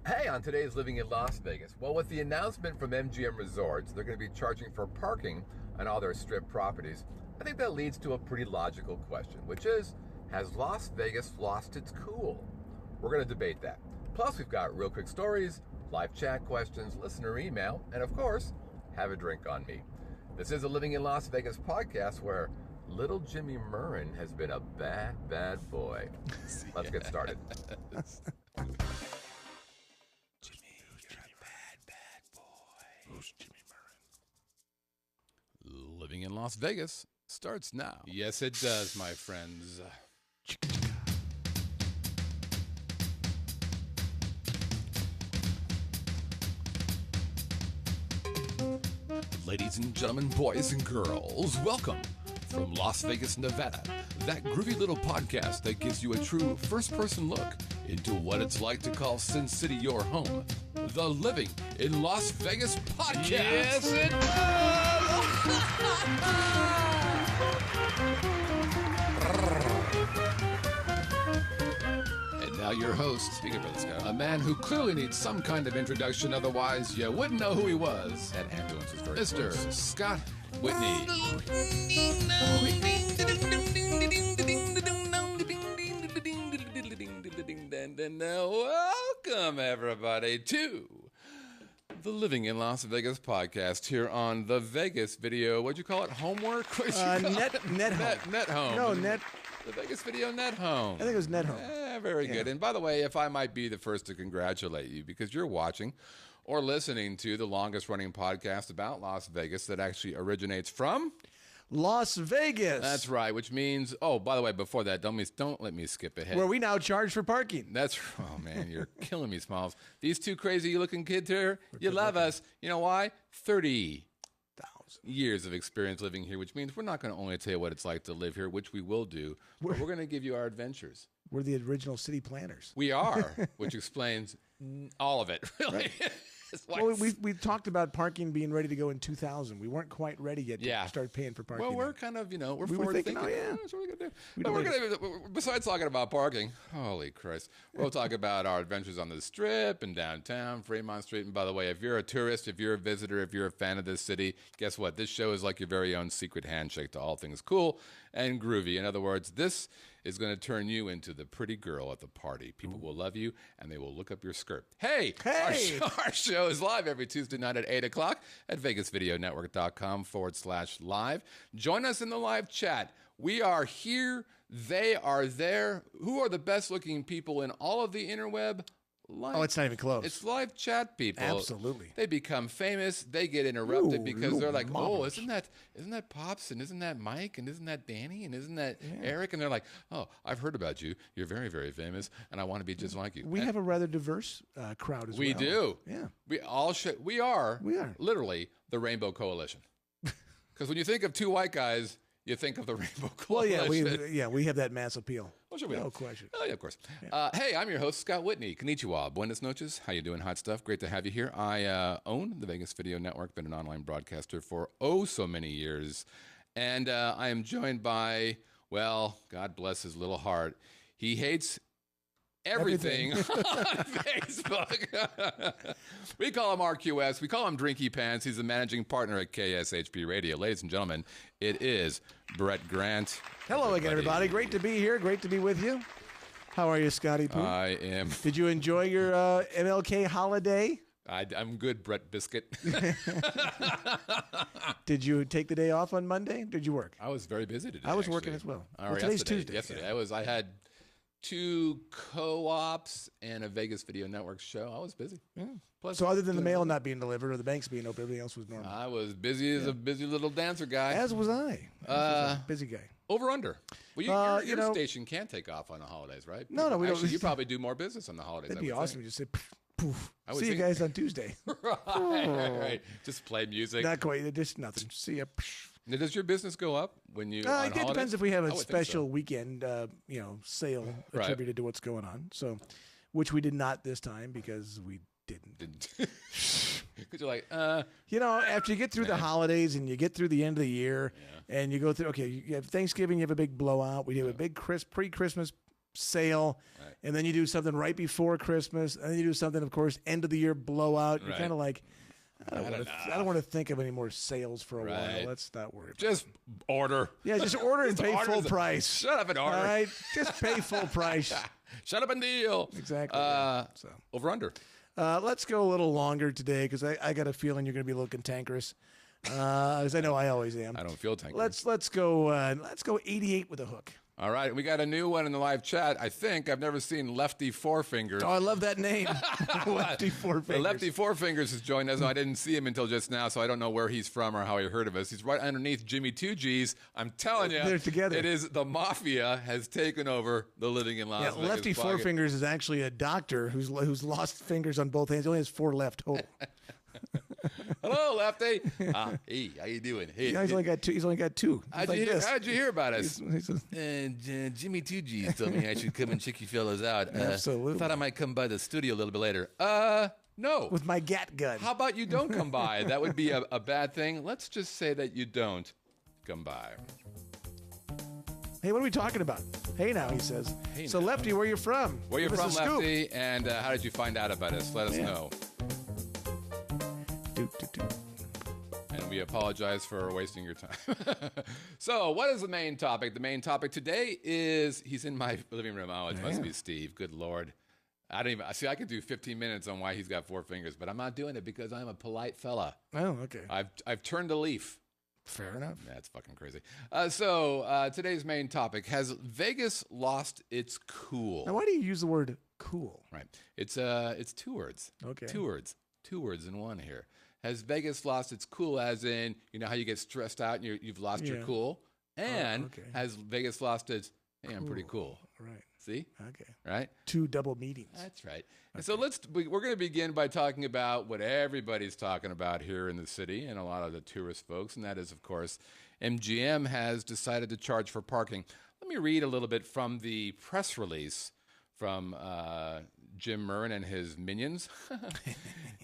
Hey, on today's Living in Las Vegas. Well, with the announcement from MGM Resorts, they're going to be charging for parking on all their strip properties. I think that leads to a pretty logical question, which is, has Las Vegas lost its cool? We're going to debate that. Plus, we've got real quick stories, live chat questions, listener email, and of course, have a drink on me. This is a Living in Las Vegas podcast where little Jimmy Murrin has been a bad, bad boy. Let's get started. Jimmy, you're a bad, bad boy. Who's Jimmy Murrin? Living in Las Vegas starts now. Yes, it does, my friends. Ladies and gentlemen, boys and girls, welcome from Las Vegas, Nevada. That groovy little podcast that gives you a true first-person look into what it's like to call Sin City your home. The Living in Las Vegas podcast. Yes, it And now your host, speaking for this guy, a man who clearly needs some kind of introduction, otherwise you wouldn't know who he was. That ambulance is very Mr. close. Scott Whitney. Welcome, everybody, to the Living in Las Vegas podcast here on the Vegas video. What'd you call it? Homework? Net home. Net home. No, net. The Vegas video net home. I think it was net home. Very good. And by the way, if I might be the first to congratulate you because you're watching or listening to the longest running podcast about Las Vegas that actually originates from Las Vegas. That's right, which means, oh, by the way, before that, don't let me skip ahead. Where we now charge for parking. Oh man, you're killing me, Smalls. These two crazy looking kids here, you love us. You know why? 30,000 years of experience living here, which means we're not going to only tell you what it's like to live here, which we will do, but we're going to give you our adventures. We're the original city planners. We are, which explains all of it, really. Right. Well, we talked about parking being ready to go in 2000. We weren't quite ready yet to start paying for parking. Well, we're kind of, we're we forward were thinking, oh, yeah. That's what we're going to do. But we're going to, besides talking about parking, holy Christ, we'll talk about our adventures on the Strip and downtown, Fremont Street. And by the way, if you're a tourist, if you're a visitor, if you're a fan of this city, guess what? This show is like your very own secret handshake to all things cool and groovy. In other words, this is going to turn you into the pretty girl at the party. People will love you, and they will look up your skirt. Hey! Our show is live every Tuesday night at 8 o'clock at VegasVideoNetwork.com/live. Join us in the live chat. We are here. They are there. Who are the best-looking people in all of the interweb? It's not even close. It's live chat people. Absolutely. They become famous. They get interrupted because they're like, mamas. isn't that Pops, and isn't that Mike, and isn't that Danny, and isn't that Eric? And they're like, oh, I've heard about you. You're very, very famous, and I want to be just like you. We have a rather diverse crowd as well. We do. Yeah. We are literally the Rainbow Coalition. Because when you think of two white guys, you think of the Rainbow Coalition. Well, we have that mass appeal. Well, sure we no have. question. Oh, yeah, of course. Hey, I'm your host, Scott Whitney. Konnichiwa. Buenas noches. How you doing, hot stuff? Great to have you here. I own the Vegas Video Network, been an online broadcaster for so many years. And I am joined by, well, God bless his little heart. He hates everything on Facebook. We call him RQS. We call him Drinky Pants. He's the managing partner at KSHP Radio. Ladies and gentlemen, it is Brett Grant. Hello again, everybody. Great to be here. Great to be with you. How are you, Scotty Poo? I am. Did you enjoy your MLK holiday? I'm good, Brett Biscuit. Did you take the day off on Monday? Did you work? I was very busy today. I was working as well. Today's Tuesday. Yesterday, I had 2 co-ops and a Vegas Video Network show. I was busy. Yeah. Plus, so other than the mail not being delivered or the banks being open, everything else was normal. I was busy as a busy little dancer guy. As was I. A busy guy. Over under. Well, your station can't take off on the holidays, right? No, we don't. You probably do more business on the holidays. That'd be awesome. You just say, poof. See you think... guys on Tuesday. right. Just play music. Not quite. Just nothing. See ya. Now, does your business go up when you? It depends if we have a special so. weekend, sale attributed to what's going on. So, which we did not this time because we didn't. Because you're like, after you get through the holidays and you get through the end of the year and you go through, okay, you have Thanksgiving, you have a big blowout. We have a big pre-Christmas sale, and then you do something right before Christmas, and then you do something, of course, end of the year blowout. You're kind of like, I don't want to think of any more sales for a while. Let's not worry about Just order. Yeah, just order and pay full price. Shut up and order. All right, just pay full price. Shut up and deal. Exactly. Over under. Let's go a little longer today because I got a feeling you're going to be a little cantankerous. As I know I always am. I don't feel tankerous. Let's go 88 with a hook. All right, we got a new one in the live chat. I think I've never seen Lefty Four Fingers. Oh, I love that name, Lefty Four Fingers. Lefty Four Fingers has joined us. I didn't see him until just now, so I don't know where he's from or how he heard of us. He's right underneath Jimmy Two G's. I'm telling you, they're together. It is the mafia has taken over the living in Las Vegas. Lefty Four Fingers is actually a doctor who's lost fingers on both hands. He only has 4 left total. Hello, Lefty. Hey, how you doing? Hey, he's only got 2. He's only got 2. How'd you hear about us? Jimmy Two G's told me I should come and check you fellas out. Absolutely. Thought I might come by the studio a little bit later. No. With my gat gun. How about you don't come by? That would be a bad thing. Let's just say that you don't come by. Hey, what are we talking about? Hey now, he says. Hey so, now. Lefty, where you from? Where you from, Lefty? And how did you find out about us? Let us know. And we apologize for wasting your time. So, what is the main topic? The main topic today is he's in my living room. Oh, it must be Steve. Good Lord. I don't even see. I could do 15 minutes on why he's got 4 fingers, but I'm not doing it because I'm a polite fella. Oh, okay. I've turned a leaf. Fair enough. That's fucking crazy. So today's main topic: has Vegas lost its cool? Now, why do you use the word cool? Right. It's 2 words. Okay. 2 words. 2 words in one here. Has Vegas lost its cool, as in, you know how you get stressed out and you've lost your cool? And has Vegas lost its, hey, I'm pretty cool. Right. See? Okay. Right? 2 double meetings. That's right. And so we're going to begin by talking about what everybody's talking about here in the city and a lot of the tourist folks, and that is, of course, MGM has decided to charge for parking. Let me read a little bit from the press release from Jim Murren and his minions.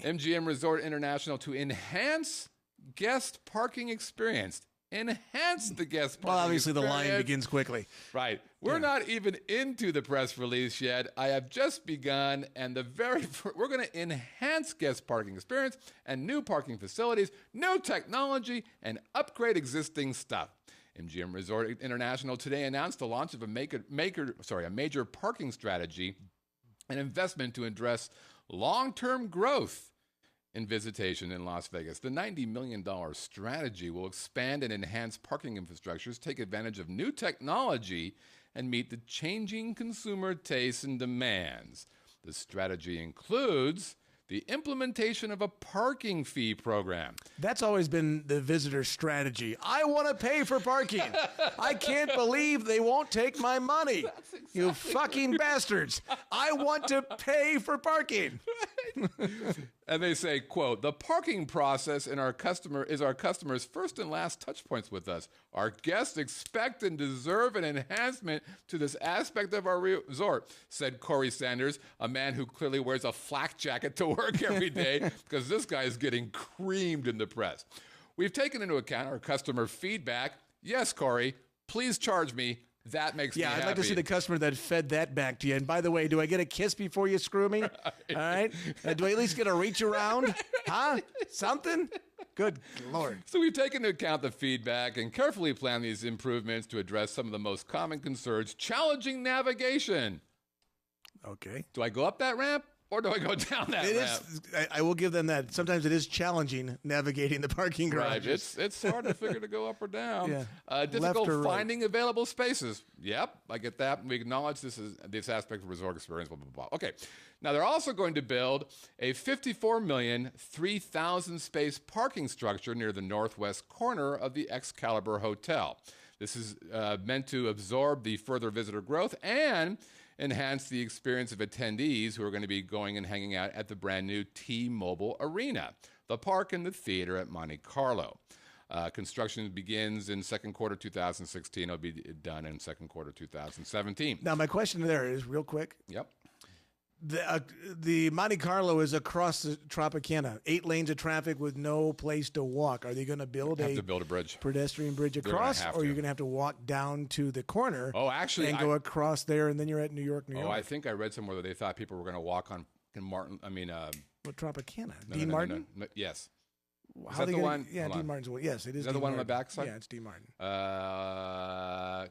MGM Resort International to enhance guest parking experience. Enhance the guest parking. Well, obviously experience. The line begins quickly. Right. We're not even into the press release yet. I have just begun, and we're going to enhance guest parking experience and new parking facilities, new technology, and upgrade existing stuff. MGM Resort International today announced the launch of a major parking strategy and investment to address long-term growth in visitation in Las Vegas. The $90 million strategy will expand and enhance parking infrastructures, take advantage of new technology, and meet the changing consumer tastes and demands. The strategy includes the implementation of a parking fee program. That's always been the visitor strategy. I want to pay for parking. I can't believe they won't take my money. Exactly you fucking bastards. I want to pay for parking. And they say, quote, the parking process is our customers' first and last touch points with us. Our guests expect and deserve an enhancement to this aspect of our resort, said Corey Sanders, a man who clearly wears a flak jacket to work every day because this guy is getting creamed in the press. We've taken into account our customer feedback. Yes, Corey, please charge me. That makes me happy. Yeah, I'd like to see the customer that fed that back to you. And by the way, do I get a kiss before you screw me? Right. All right? Do I at least get a reach around? Huh? Something? Good Lord. So we've taken into account the feedback and carefully planned these improvements to address some of the most common concerns, challenging navigation. Okay. Do I go up that ramp? Or do I go down that ramp? I will give them that. Sometimes it is challenging navigating the parking garage. Right. It's hard to figure to go up or down. Yeah. Difficult finding available spaces. Yep, I get that. We acknowledge this aspect of resort experience, blah, blah, blah. Okay. Now, they're also going to build a 3,000 space parking structure near the northwest corner of the Excalibur Hotel. This is meant to absorb the further visitor growth and enhance the experience of attendees who are going to be going and hanging out at the brand new T-Mobile Arena, the park and the theater at Monte Carlo. Construction begins in second quarter 2016. It'll be done in second quarter 2017. Now, my question there is real quick. Yep. The Monte Carlo is across the Tropicana, 8 lanes of traffic with no place to walk. Are they going to build a bridge, pedestrian bridge across, or you're going to have to walk down to the corner? Oh, actually, and go across there, and then you're at New York, New York. Oh, I think I read somewhere that they thought people were going to walk on Martin. I mean, what Tropicana? No, Dean Martin? No, yes. Is that the one? Yeah, Dean Martin's one. Yes, it is. Is that Dean the one Martin. on the backside? Yeah, it's Dean Martin.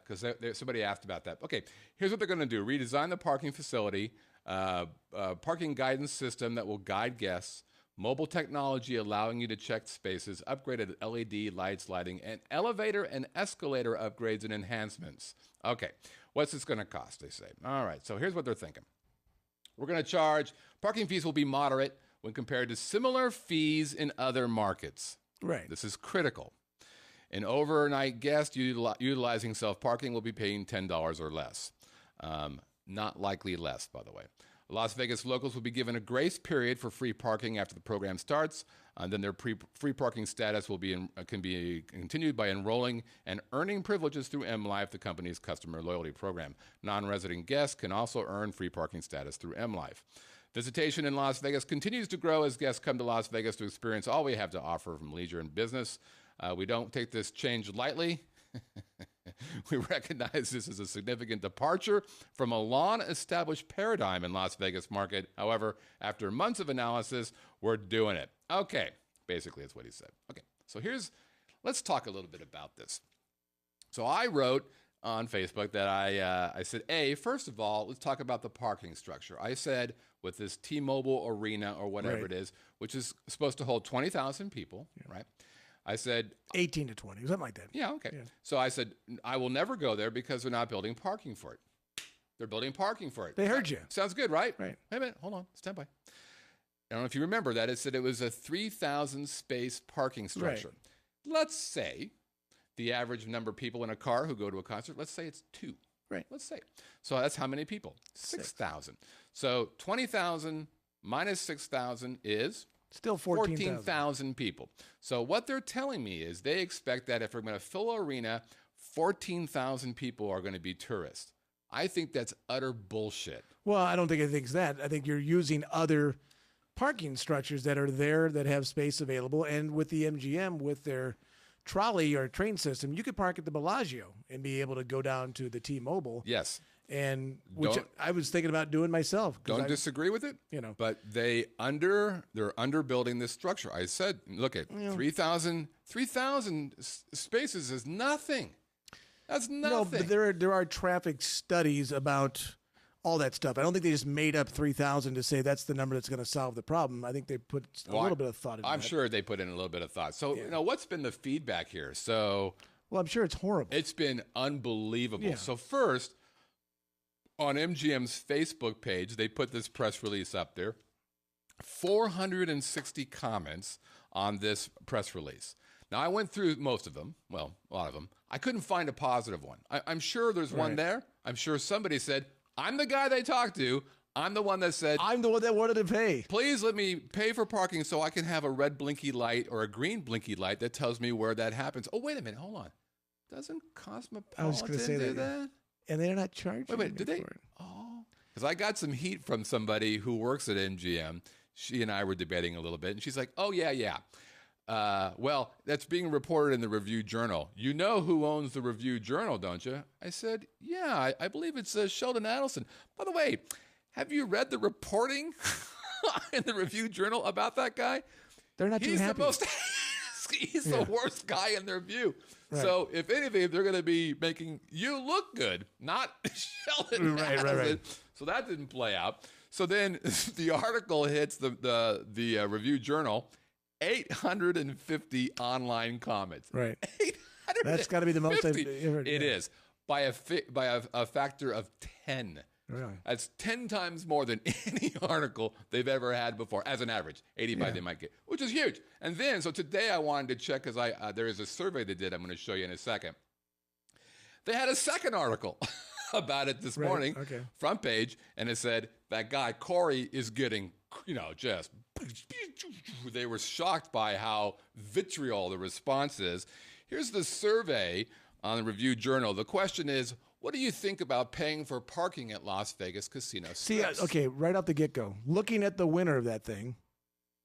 Because somebody asked about that. Okay, here's what they're going to do: redesign the parking facility, parking guidance system that will guide guests, mobile technology allowing you to check spaces, upgraded LED lights, lighting, and elevator and escalator upgrades and enhancements. Okay, what's this going to cost? They say. All right, so here's what they're thinking: we're going to charge parking fees will be moderate when compared to similar fees in other markets. Right. This is critical. An overnight guest utilizing self-parking will be paying $10 or less. Not likely less, by the way. Las Vegas locals will be given a grace period for free parking after the program starts. Then their free parking status can be continued by enrolling and earning privileges through MLive, the company's customer loyalty program. Non-resident guests can also earn free parking status through MLive. Visitation in Las Vegas continues to grow as guests come to Las Vegas to experience all we have to offer from leisure and business. We don't take this change lightly. We recognize this as a significant departure from a long-established paradigm in Las Vegas market. However, after months of analysis, we're doing it. Okay, basically that's what he said. Okay, so let's talk a little bit about this. So I wrote on Facebook that I said, first of all, let's talk about the parking structure. I said with this T-Mobile Arena or whatever it is, which is supposed to hold 20,000 people, right? I said 18 to 20, something like that. Yeah, okay. Yeah. So I said I will never go there because they're not building parking for it. They're building parking for it. They heard you. Sounds good, right? Right. Wait a minute, hold on, stand by. I don't know if you remember that. It said it was a 3,000 space parking structure. Right. Let's say the average number of people in a car who go to a concert, let's say it's 2. Right. Let's say. So that's how many people? 6,000. So 20,000 minus 6,000 is? Still 14,000 people. So what they're telling me is they expect that if we're going to fill an arena, 14,000 people are going to be tourists. I think that's utter bullshit. Well, I don't think it thinks that. I think you're using other parking structures that are there that have space available. And with the MGM, with their trolley or train system, you could park at the Bellagio and be able to go down to the T-Mobile. Yes. And which I was thinking about doing myself. Don't disagree with it, but they're underbuilding this structure. I said, look at 3,000 spaces is nothing. That's nothing. No, but there are traffic studies about all that stuff. I don't think they just made up 3,000 to say that's the number that's going to solve the problem. I think they put a little bit of thought into it. I'm sure they put in a little bit of thought. So, what's been the feedback here? So, well, I'm sure it's horrible. It's been unbelievable. Yeah. So first, on MGM's Facebook page, they put this press release up there. 460 comments on this press release. Now, I went through most of them. Well, a lot of them. I couldn't find a positive one. I'm sure there's one there. I'm sure somebody said, I'm the guy they talked to. I'm the one that said, I'm the one that wanted to pay. Please let me pay for parking so I can have a red blinky light or a green blinky light that tells me where that happens. Oh, wait a minute. Hold on. Doesn't Cosmopolitan do that? And they're not charging. Wait, did they? For it. Oh, because I got some heat from somebody who works at MGM. She and I were debating a little bit, and she's like, "Oh yeah. Well, that's being reported in the Review Journal. You know who owns the Review Journal, don't you?" I said, "Yeah, I believe it's Sheldon Adelson." By the way, have you read the reporting in the Review Journal about that guy? They're not too happy. He's the worst guy in their view. Right. So, if anything, they're going to be making you look good, not Sheldon Adelson. Right. So that didn't play out. So then the article hits the Review Journal, 850 online comments. Right. That's got to be the most I've ever. It is by a factor of 10. Really? That's 10 times more than any article they've ever had before, as an average. 85 they might get, which is huge. And then, so today I wanted to check, because there is a survey they did I'm going to show you in a second. They had a second article about it this morning, front page, and it said, that guy, Corey, is getting, just, they were shocked by how vitriol the response is. Here's the survey on the Review Journal. The question is, What do you think about paying for parking at Las Vegas casino See, strips? okay, right off the get-go, looking at the winner of that thing,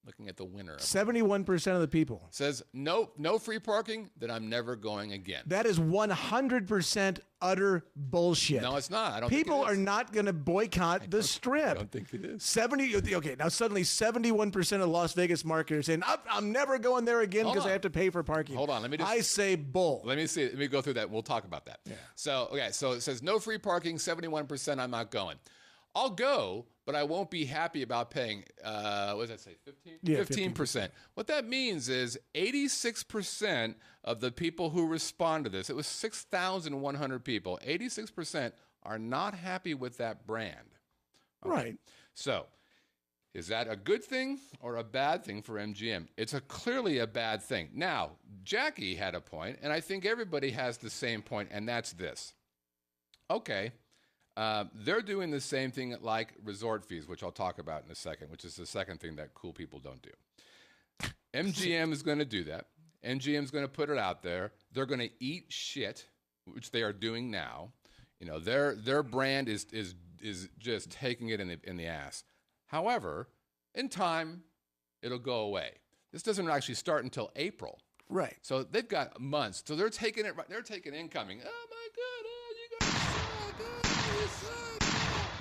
Looking at the winner. 71% of the people. Says, no free parking, then I'm never going again. That is 100% utter bullshit. No, it's not. I don't People think it are is. not going to boycott the strip. I don't think it is. 70. Okay, now suddenly 71% of the Las Vegas market are saying, I'm never going there again Hold because I on. have to pay for parking. Hold on, let me just- I say bull. Let me go through that. We'll talk about that. Yeah. So it says no free parking, 71%, I'm not going. I'll go, but I won't be happy about paying, what does that say, 15? Yeah, 15%. What that means is 86% of the people who respond to this, it was 6,100 people, 86% are not happy with that brand. Okay. Right. So, is that a good thing or a bad thing for MGM? It's clearly a bad thing. Now, Jackie had a point, and I think everybody has the same point, and that's this. Okay, they're doing the same thing like resort fees, which I'll talk about in a second, which is the second thing that cool people don't do. MGM is going to do that. MGM is going to put it out there. They're going to eat shit, which they are doing now. You know, their brand is just taking it in the ass. However, in time, it'll go away. This doesn't actually start until April. Right. So they've got months. So they're taking it. They're taking incoming. Oh my God! Oh, you guys suck! Oh, you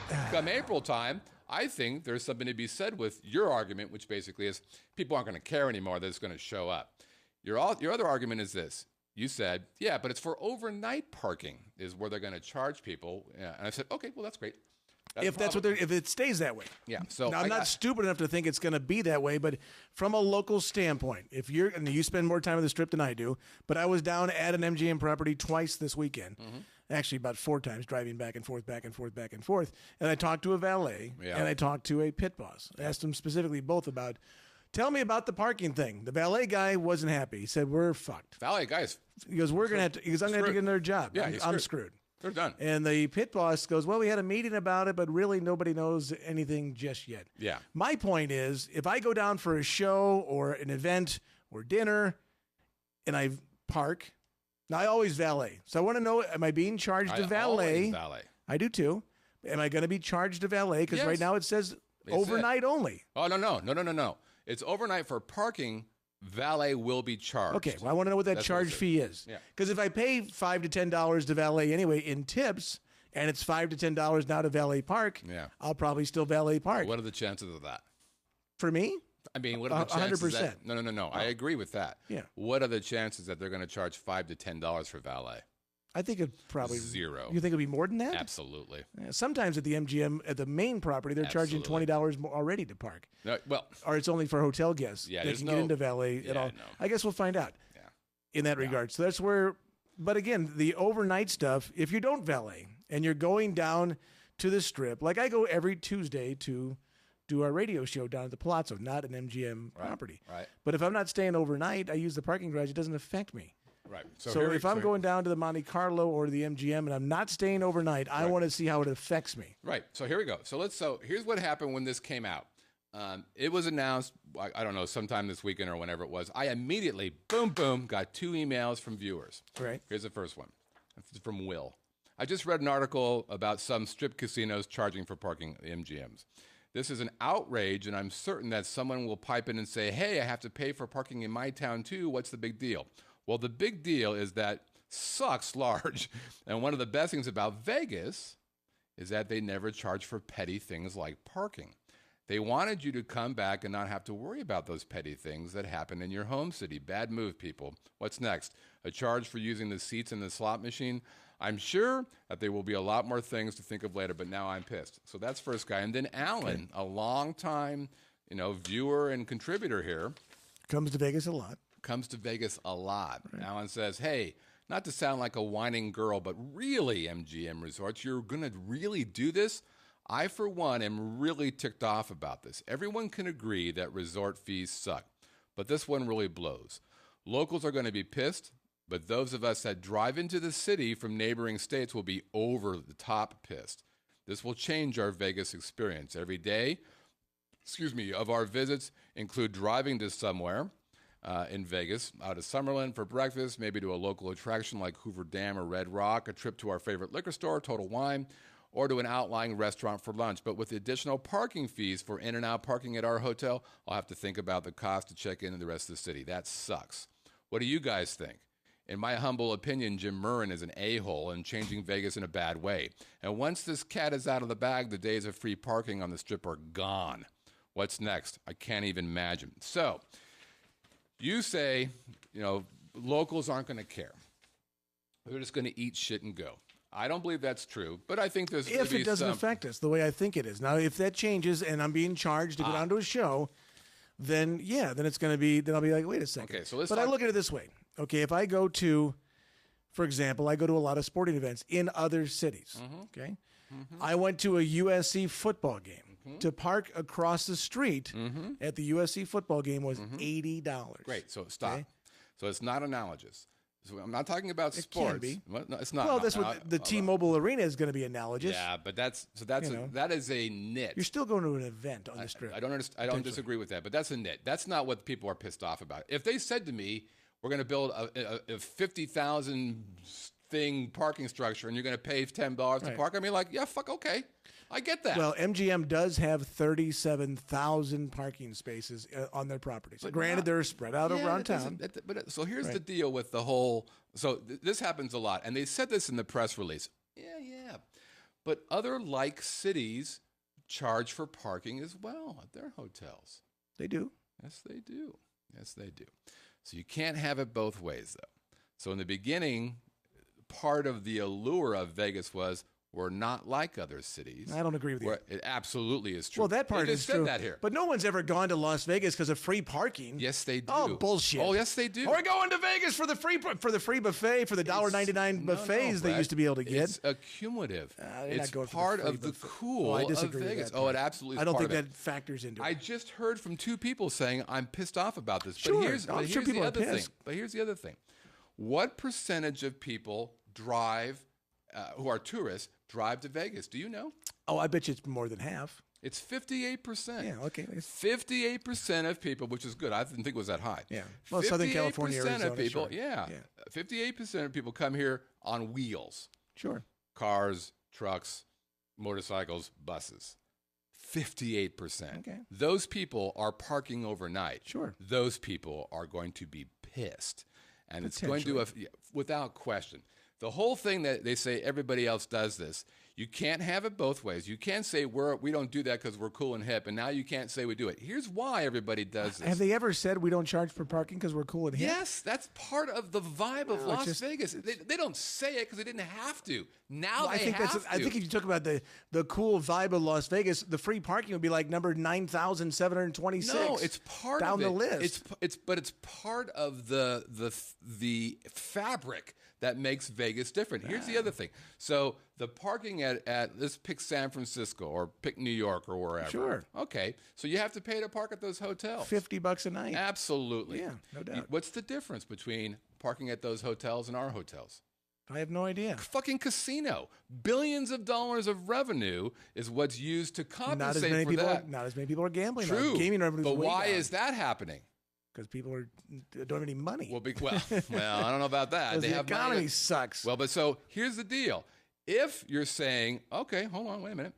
suck! Come April time, I think there's something to be said with your argument, which basically is people aren't going to care anymore. They're just going to show up. Your other argument is this. You said, yeah, but it's for overnight parking is where they're going to charge people. Yeah. And I said, okay, well that's great. If it stays that way. Yeah. So now, I'm not stupid enough to think it's going to be that way, but from a local standpoint, and you spend more time on the strip than I do, but I was down at an MGM property twice this weekend. Mm-hmm. Actually, about 4 times, driving back and forth, back and forth, back and forth. And I talked to a valet, and I talked to a pit boss. I asked them specifically both about, tell me about the parking thing. The valet guy wasn't happy. He said, we're fucked. Valet guys. He goes, I'm going to have to get another job. Yeah, I'm screwed. They're done. And the pit boss goes, well, we had a meeting about it, but really nobody knows anything just yet. Yeah. My point is, if I go down for a show or an event or dinner and I park, now I always valet. So I want to know, am I being charged to valet? Always valet. I do too. Am I going to be charged to valet? Because right now it says overnight only. Oh, no. It's overnight for parking. Valet will be charged. Okay, well, I want to know what that charge fee is. Because if I pay $5 to $10 to valet anyway in tips, and it's $5 to $10 now to valet park, I'll probably still valet park. What are the chances of that? For me? I mean, what are the chances? 100%. No. I agree with that. Yeah. What are the chances that they're going to charge $5 to $10 for valet? I think it probably zero. You think it'd be more than that? Absolutely. Yeah, sometimes at the MGM, at the main property, they're charging $20 more already to park. No, well, or it's only for hotel guests. Yeah, they can get into valet at all. No. I guess we'll find out. Yeah. In that regard, so that's where. But again, the overnight stuff. If you don't valet and you're going down to the strip, like I go every Tuesday to do our radio show down at the Palazzo, not an MGM property. Right. But if I'm not staying overnight, I use the parking garage. It doesn't affect me. Right. So if I'm going down to the Monte Carlo or the MGM and I'm not staying overnight, I want to see how it affects me. Right. So here we go. So here's what happened when this came out. It was announced, I don't know, sometime this weekend or whenever it was. I immediately, boom, got 2 emails from viewers. Right. Here's the first one. It's from Will. I just read an article about some strip casinos charging for parking at the MGMs. This is an outrage, and I'm certain that someone will pipe in and say, hey, I have to pay for parking in my town too. What's the big deal? Well, the big deal is that sucks large. And one of the best things about Vegas is that they never charge for petty things like parking. They wanted you to come back and not have to worry about those petty things that happen in your home city. Bad move, people. What's next? A charge for using the seats in the slot machine? I'm sure that there will be a lot more things to think of later, but now I'm pissed. So that's first guy. And then Alan, a long-time, viewer and contributor here. Comes to Vegas a lot. Right. Alan says, hey, not to sound like a whining girl, but really, MGM Resorts, you're going to really do this? I, for one, am really ticked off about this. Everyone can agree that resort fees suck, but this one really blows. Locals are going to be pissed, but those of us that drive into the city from neighboring states will be over the top pissed. This will change our Vegas experience. Every day, of our visits include driving to somewhere, in Vegas, out of Summerlin for breakfast, maybe to a local attraction like Hoover Dam or Red Rock, a trip to our favorite liquor store, Total Wine, or to an outlying restaurant for lunch. But with the additional parking fees for in and out parking at our hotel, I'll have to think about the cost to check in the rest of the city. That sucks. What do you guys think? In my humble opinion, Jim Murren is an a-hole and changing Vegas in a bad way. And once this cat is out of the bag, the days of free parking on the Strip are gone. What's next? I can't even imagine. So, you say, locals aren't going to care. They're just going to eat shit and go. I don't believe that's true, but I think there's if it doesn't affect us the way I think it is. Now, if that changes and I'm being charged to go down to a show, then it's going to be. Then I'll be like, wait a second. Okay, so let's. But I look at it this way. Okay, if I go to, for example, I go to a lot of sporting events in other cities. Okay, I went to a USC football game. To park across the street at the USC football game was $80. Great. So stop. Okay? So it's not analogous. So I'm not talking about sports. It can be. Well, no, it's not. Well, that's what the T-Mobile Arena is going to be analogous. Yeah, but that is a nit. You're still going to an event on the Strip. I don't understand. I don't disagree with that, but that's a nit. That's not what people are pissed off about. If they said to me, "We're going to build a 50,000 thing parking structure, and you're going to pay $10 to park," I'd be like, "Yeah, fuck, okay." I get that. Well, MGM does have 37,000 parking spaces on their properties. But granted, they're spread out around town. So here's the deal with the whole. So this happens a lot, and they said this in the press release. Yeah. But other like cities charge for parking as well at their hotels. They do. Yes, they do. Yes, they do. So you can't have it both ways, though. So in the beginning, part of the allure of Vegas was, we're not like other cities. I don't agree with you. It absolutely is true. Well, that part is true. That here. But no one's ever gone to Las Vegas because of free parking. Yes, they do. Oh, bullshit. Oh, yes, they do. We're going to Vegas for the free buffet, for the $1.99 buffets they used to be able to get. It's accumulative. It's part of the cool I disagree of Vegas. With that it absolutely is. I don't part think of that factors into it. I just heard from two people saying, I'm pissed off about this. Sure. But here's the other thing. But here's the other thing. What percentage of people drive, who are tourists, drive to Vegas? Do you know? Oh, I bet you it's more than half. It's 58%. Yeah, okay. 58% of people, which is good. I didn't think it was that high. Yeah. Well, Southern California, Arizona, of people, sure. yeah. 58% of people come here on wheels. Sure. Cars, trucks, motorcycles, buses. 58%. Okay. Those people are parking overnight. Sure. Those people are going to be pissed. And it's going to, without question. The whole thing that they say everybody else does this, you can't have it both ways. You can't say we don't do that because we're cool and hip, and now you can't say we do it. Here's why everybody does this. Have they ever said we don't charge for parking because we're cool and hip? Yes, that's part of the vibe of Las Vegas. They don't say it because they didn't have to. Now they have to. I think if you talk about the cool vibe of Las Vegas, the free parking would be like number 9,726. No, it's part down of it. The list. It's part of the fabric that makes Vegas different. Here's the other thing. So the parking at let's pick San Francisco or pick New York or wherever. Sure. Okay. So you have to pay to park at those hotels. $50 a night. Absolutely. Yeah, no doubt. What's the difference between parking at those hotels and our hotels? I have no idea. Fucking casino. Billions of dollars of revenue is what's used to compensate for that. Not as many people are gambling. True. Gaming revenue. But why is that happening? Because people don't have any money. Well, I don't know about that. Because the economy sucks. Well, but so here's the deal. If you're saying, okay, hold on, wait a minute.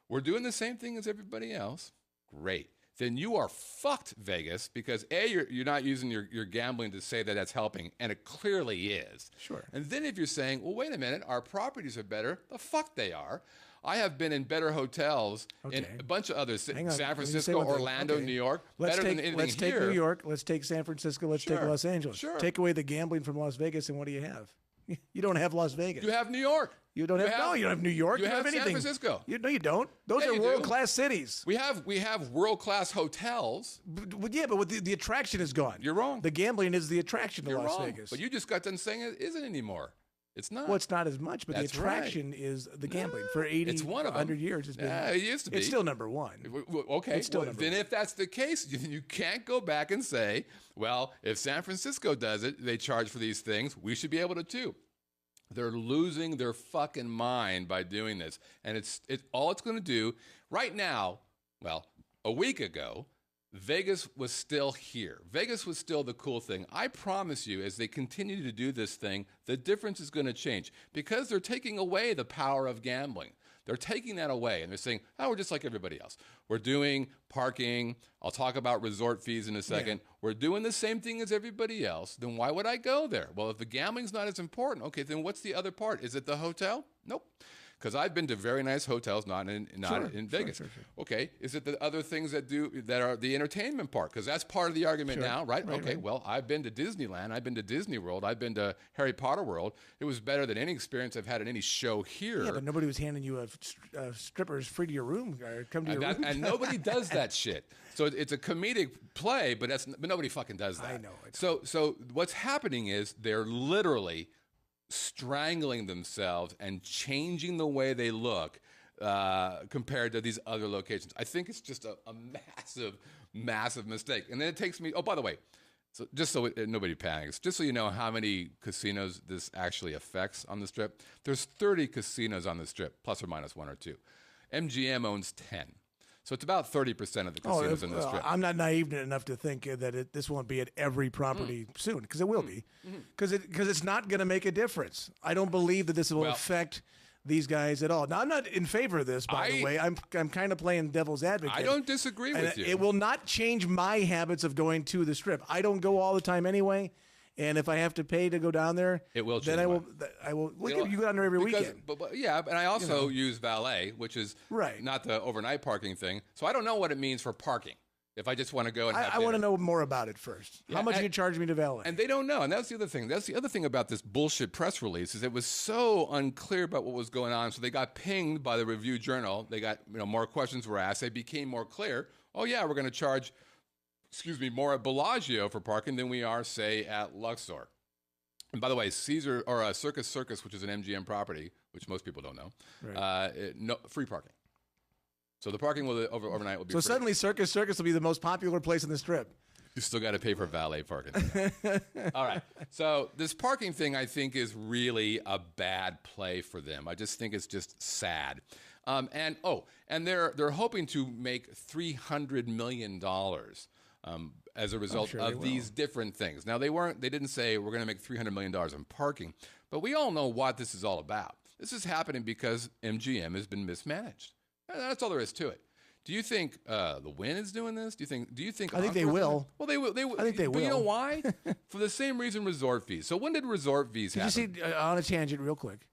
We're doing the same thing as everybody else. Great. Then you are fucked, Vegas, because A, you're not using your gambling to say that that's helping, and it clearly is. Sure. And then if you're saying, well, wait a minute, our properties are better, the fuck they are. I have been in better hotels in a bunch of other cities, San Francisco, Orlando, New York, better than anything Let's take here. New York, let's take San Francisco, let's take Los Angeles. Sure. Take away the gambling from Las Vegas, and what do you have? You don't have Las Vegas. You have New York. You don't have New York. You don't have anything. San Francisco. No, you don't. Those are world-class cities. We have world-class hotels. But the attraction is gone. You're wrong. The gambling is the attraction to Las Vegas. But you just got done saying it isn't anymore. It's not. Well, it's not as much, but That's the attraction is the gambling. For 80, it's one of 100 years, it's been. It used to be. It's still number one. Okay, it's still number then one. if that's the case, you can't go back and say, well, if San Francisco does it, they charge for these things, we should be able to too. They're losing their fucking mind by doing this. And it's all it's going to do right now. Well, a week ago, Vegas was still here. Vegas was still the cool thing. I promise you, as they continue to do this thing, the difference is going to change because they're taking away the power of gambling. They're taking that away, and they're saying, oh, we're just like everybody else. We're doing parking. I'll talk about resort fees in a second. Yeah. We're doing the same thing as everybody else. Then why would I go there? Well, if the gambling's not as important, okay, then what's the other part? Is it the hotel? Nope. Because I've been to very nice hotels, not in Vegas. Sure. Okay, is it the other things that are the entertainment part? Because that's part of the argument now, right? Okay, well, I've been to Disneyland, I've been to Disney World, I've been to Harry Potter World. It was better than any experience I've had at any show here. Yeah, but nobody was handing you a strippers free to your room or come to your room. And nobody does that shit. So it's a comedic play, but nobody fucking does that. I know. So what's happening is they're literally strangling themselves and changing the way they look compared to these other locations. I think it's just a massive mistake. And then it takes me, oh, by the way, so just so nobody panics, just so you know how many casinos this actually affects on the Strip, there's 30 casinos on the Strip, plus or minus one or two. MGM owns 10. So it's about 30% of the casinos in the Strip. I'm not naive enough to think that this won't be at every property soon, because it will be. Because it's not going to make a difference. I don't believe that this will affect these guys at all. Now, I'm not in favor of this, by the way. I'm kind of playing devil's advocate. I don't disagree with you. It will not change my habits of going to the Strip. I don't go all the time anyway. And if I have to pay to go down there, it will. Then I will. Look at you go down there every weekend. But yeah, and I also use valet, which is not the overnight parking thing. So I don't know what it means for parking. If I just want to go and have I want to know more about it first. How much do you charge me to valet? And they don't know. And that's the other thing. That's the other thing about this bullshit press release is it was so unclear about what was going on. So they got pinged by the Review Journal. They got more questions were asked. They became more clear. Oh yeah, we're going to charge. More at Bellagio for parking than we are, say, at Luxor. And by the way, Circus Circus, which is an MGM property, which most people don't know, free parking. So the parking overnight will be free. So suddenly Circus Circus will be the most popular place in the Strip. You still got to pay for valet parking. All right. So this parking thing, I think, is really a bad play for them. I just think it's just sad. And they're hoping to make $300 million. As a result of these different things. Now, they didn't say we're going to make $300 million in parking, but we all know what this is all about. This is happening because MGM has been mismanaged. And that's all there is to it. Do you think the Wynn is doing this? Do you think I think they will. Well, they will. I think they will. But you know why? For the same reason resort fees. So when did resort fees happen? Did you see, on a tangent real quick,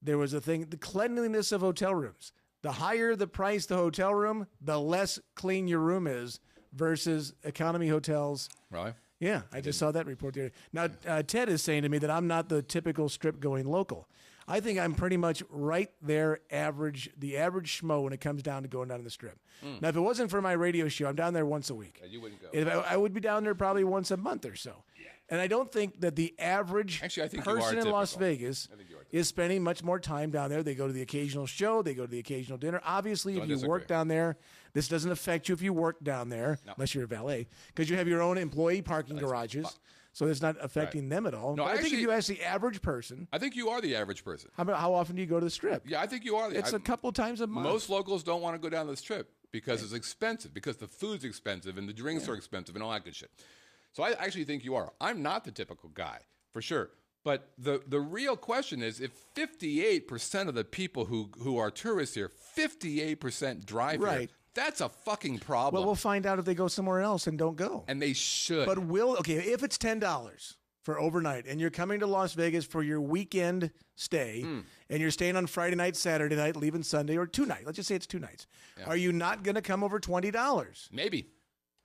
there was a thing, the cleanliness of hotel rooms. The higher the price the hotel room, the less clean your room is. Versus economy hotels. Really? Yeah, I just saw that report there. Now, Ted is saying to me that I'm not the typical Strip-going local. I think I'm pretty much right there, the average schmo when it comes down to going down to the Strip. Now, if it wasn't for my radio show, I'm down there once a week. Yeah, you wouldn't go. I would be down there probably once a month or so. Yeah. And I don't think that the average person in Las Vegas is spending much more time down there. They go to the occasional show. They go to the occasional dinner. Obviously, if you work down there, this doesn't affect you if you work down there, unless you're a valet, because you have your own employee parking garages. So it's not affecting them at all. No, but I think if you ask the average person. I think you are the average person. How often do you go to the Strip? Yeah, I think you are. It's a couple times a month. Most locals don't want to go down to the Strip because it's expensive, because the food's expensive and the drinks are expensive and all that good shit. So I actually think you are. I'm not the typical guy, for sure. But the real question is, if 58% of the people who are tourists here, 58% drive here, that's a fucking problem. Well, we'll find out if they go somewhere else and don't go. And they should. But if it's $10 for overnight and you're coming to Las Vegas for your weekend stay and you're staying on Friday night, Saturday night, leaving Sunday, or 2 nights, let's just say it's 2 nights, are you not going to come over $20? Maybe.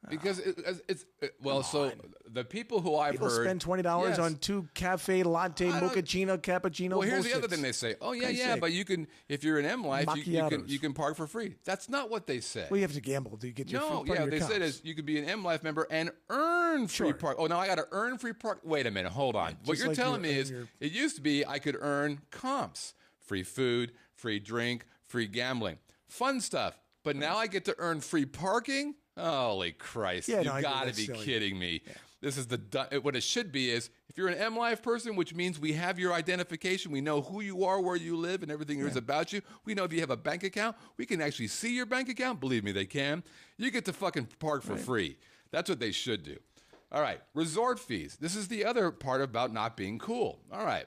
Because the people who I've heard spend $20 on 2 cafe latte mochaccino cappuccino. Well, here's the other thing they say. Oh yeah, but you can, if you're an M Life, you can park for free. That's not what they say. Well, you have to gamble to get your they said is you could be an M Life member and earn free park. Oh, now I got to earn free park. Wait a minute, hold on. What you're telling me is it used to be I could earn comps, free food, free drink, free gambling, fun stuff. But now I get to earn free parking. Holy Christ! You got to be kidding me. Yeah. This is what it should be is if you're an MLive person, which means we have your identification, we know who you are, where you live, and everything there is about you. We know if you have a bank account, we can actually see your bank account. Believe me, they can. You get to fucking park for free. That's what they should do. All right, resort fees. This is the other part about not being cool. All right.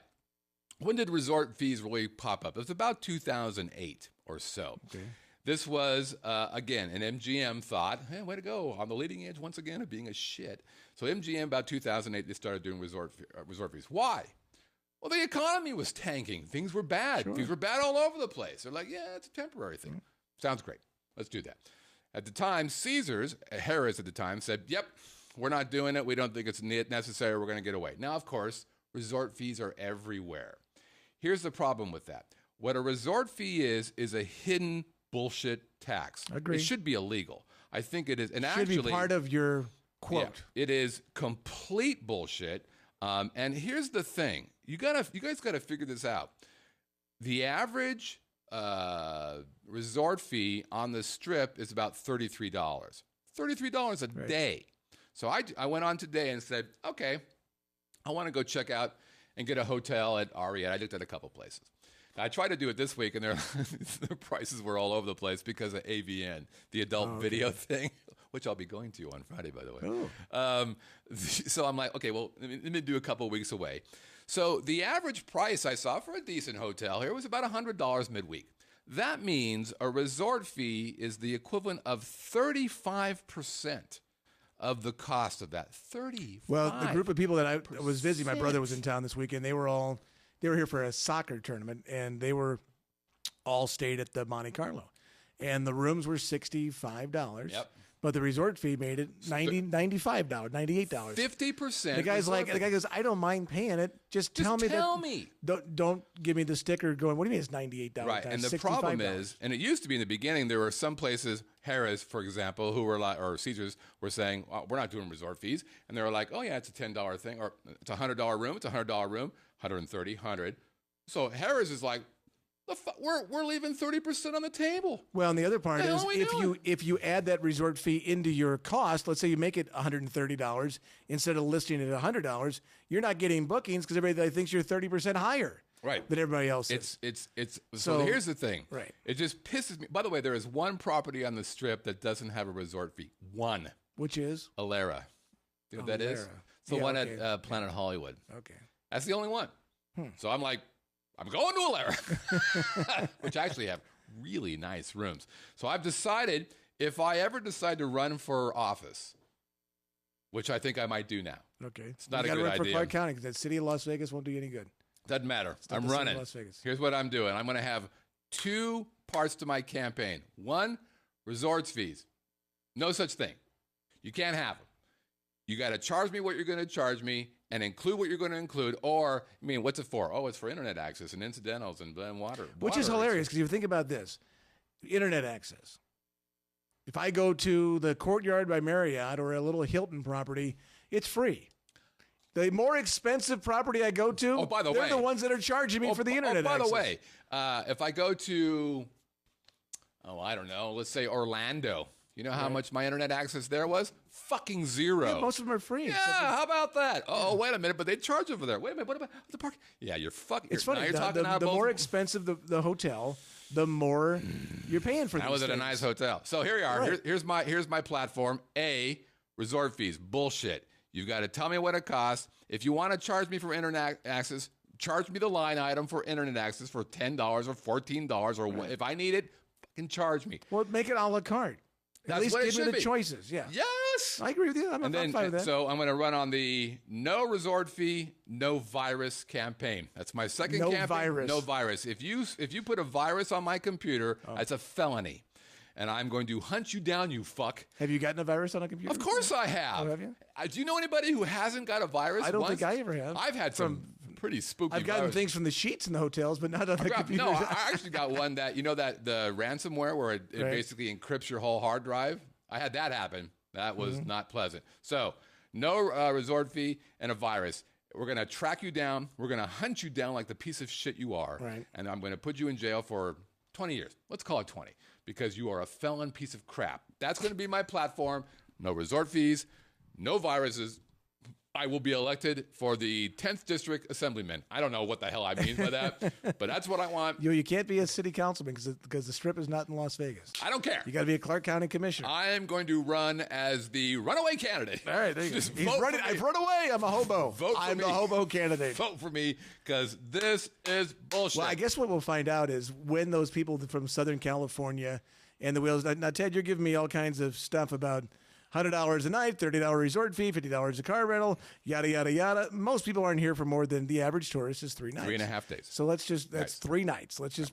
When did resort fees really pop up? It was about 2008 or so. Okay. This was, again, an MGM thought, hey, way to go, on the leading edge once again of being a shit. So MGM, about 2008, they started doing resort fees. Why? Well, the economy was tanking. Things were bad. Sure. Things were bad all over the place. They're like, yeah, it's a temporary thing. Sounds great. Let's do that. At the time, Harris at the time said, yep, we're not doing it. We don't think it's necessary. We're going to get away. Now, of course, resort fees are everywhere. Here's the problem with that. What a resort fee is a hidden bullshit tax. Agreed. It should be illegal. I think it is. And should actually, be part of your quote. Yeah, it is complete bullshit. And here's the thing. You guys got to figure this out. The average resort fee on the Strip is about $33. $33 a day. So I went on today and said, okay, I want to go check out and get a hotel at Ariat. I looked at a couple places. I tried to do it this week, and the prices were all over the place because of AVN, the adult video thing, which I'll be going to on Friday, by the way. Oh. So I'm like, okay, well, let me do a couple weeks away. So the average price I saw for a decent hotel here was about $100 midweek. That means a resort fee is the equivalent of 35% of the cost of that. 35%. Well, the group of people that I was visiting, my brother was in town this weekend. They were here for a soccer tournament, and they were all stayed at the Monte Carlo. And the rooms were $65. Yep. But the resort fee made it $95, $98. 50%. The guy goes, I don't mind paying it. Just tell me. Don't give me the sticker going, what do you mean it's $98? Right. And the problem is, and it used to be in the beginning, there were some places, Harris, for example, who were like, or Caesars were saying, we're not doing resort fees. And they were like, oh yeah, it's a $10 thing, or it's a $100 room. It's a $100 room, 130, 100. So Harris is like, we're leaving 30% on the table. Well, and the other part is if you add that resort fee into your cost, let's say you make it $130 instead of listing it at $100, you're not getting bookings because everybody thinks you're 30% higher than everybody else is. So here's the thing. Right. It just pisses me. By the way, there is one property on the Strip that doesn't have a resort fee. One. Which is? Alara. You know what that is? It's the one at Planet Hollywood. Okay. That's the only one. So I'm like, I'm going to Alara, which actually have really nice rooms. So I've decided if I ever decide to run for office, which I think I might do now. Okay. It's not a good idea. You got to run for Clark County because that city of Las Vegas won't do you any good. Doesn't matter. I'm running. Las Vegas. Here's what I'm doing. I'm going to have two parts to my campaign. One, resorts fees. No such thing. You can't have them. You got to charge me what you're going to charge me and include what you're going to include. Or, I mean, what's it for? Oh, it's for internet access and incidentals and water. Which is hilarious because if you think about this, internet access. If I go to the Courtyard by Marriott or a little Hilton property, it's free. The more expensive property I go to, they're the ones that are charging me for the internet access. By the way, if I go to, I don't know, let's say Orlando. You know how much my internet access there was? Fucking zero. Yeah, most of them are free. Yeah, how about that? Oh, wait a minute, but they charge over there. Wait a minute, what about the park? Yeah, you're fucking. It's funny. The more expensive the hotel, the more you're paying for. I was at a nice hotel. So here you are. Right. Here's my platform. A, resort fees. Bullshit. You've got to tell me what it costs. If you want to charge me for internet access, charge me the line item for internet access for $10 or $14 or if I need it, fucking charge me. Well, make it a la carte. At least give me the choices. Yeah. Yes. I agree with you. I'm fine with that. So I'm going to run on the no resort fee, no virus campaign. That's my second campaign. No virus. If you put a virus on my computer, that's a felony. And I'm going to hunt you down, you fuck. Have you gotten a virus on a computer? Of course I have. Oh, have you? Do you know anybody who hasn't got a virus? I don't think I ever have. I've had some pretty spooky I've gotten things from the sheets in the hotels, but not on the computer. No, I actually got one that, the ransomware where it basically encrypts your whole hard drive. I had that happen. That was not pleasant. So no resort fee and a virus. We're going to track you down. We're going to hunt you down like the piece of shit you are. Right. And I'm going to put you in jail for 20 years. Let's call it 20 because you are a felon piece of crap. That's going to be my platform. No resort fees, no viruses, I will be elected for the 10th District Assemblyman. I don't know what the hell I mean by that, but that's what I want. You can't be a city councilman because the Strip is not in Las Vegas. I don't care. You got to be a Clark County commissioner. I am going to run as the runaway candidate. All right, there you go. Just He's vote running. for me. I've run away. I'm a hobo. Vote for I'm me. the hobo candidate. Vote for me because this is bullshit. Well, I guess what we'll find out is when those people from Southern California and the wheels. Now, Ted, you're giving me all kinds of stuff about $100 a night, $30 resort fee, $50 a car rental, yada, yada, yada. Most people aren't here for more than the average tourist is 3 nights. 3.5 days. So that's 3 nights. Let's just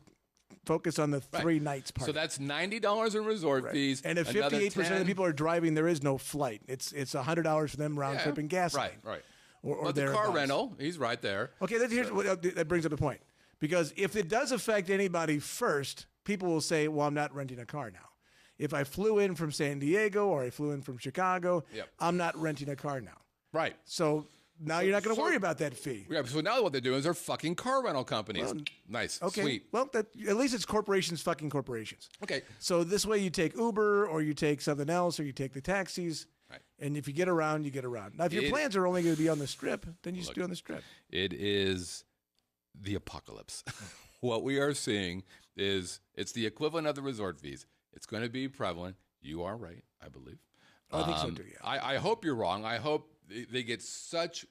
focus on the 3 nights part. So that's $90 in resort fees. And if 58% of the people are driving, there is no flight. It's $100 for them round trip and gas. Right. Or but the car rental, he's right there. Okay, that brings up a point. Because if it does affect anybody first, people will say, well, I'm not renting a car now. If I flew in from San Diego or I flew in from Chicago, I'm not renting a car now. Right. So now you're not going to worry about that fee. Yeah, so now what they're doing is they're fucking car rental companies. Well, nice. Okay. Sweet. Well, at least it's corporations fucking corporations. Okay. So this way you take Uber or you take something else or you take the taxis. Right. And if you get around, you get around. Now, if your plans are only going to be on the Strip, then you just do on the Strip. It is the apocalypse. What we are seeing is it's the equivalent of the resort fees. It's going to be prevalent. You are right, I believe. I think so too, yeah. I hope you're wrong. I hope they get such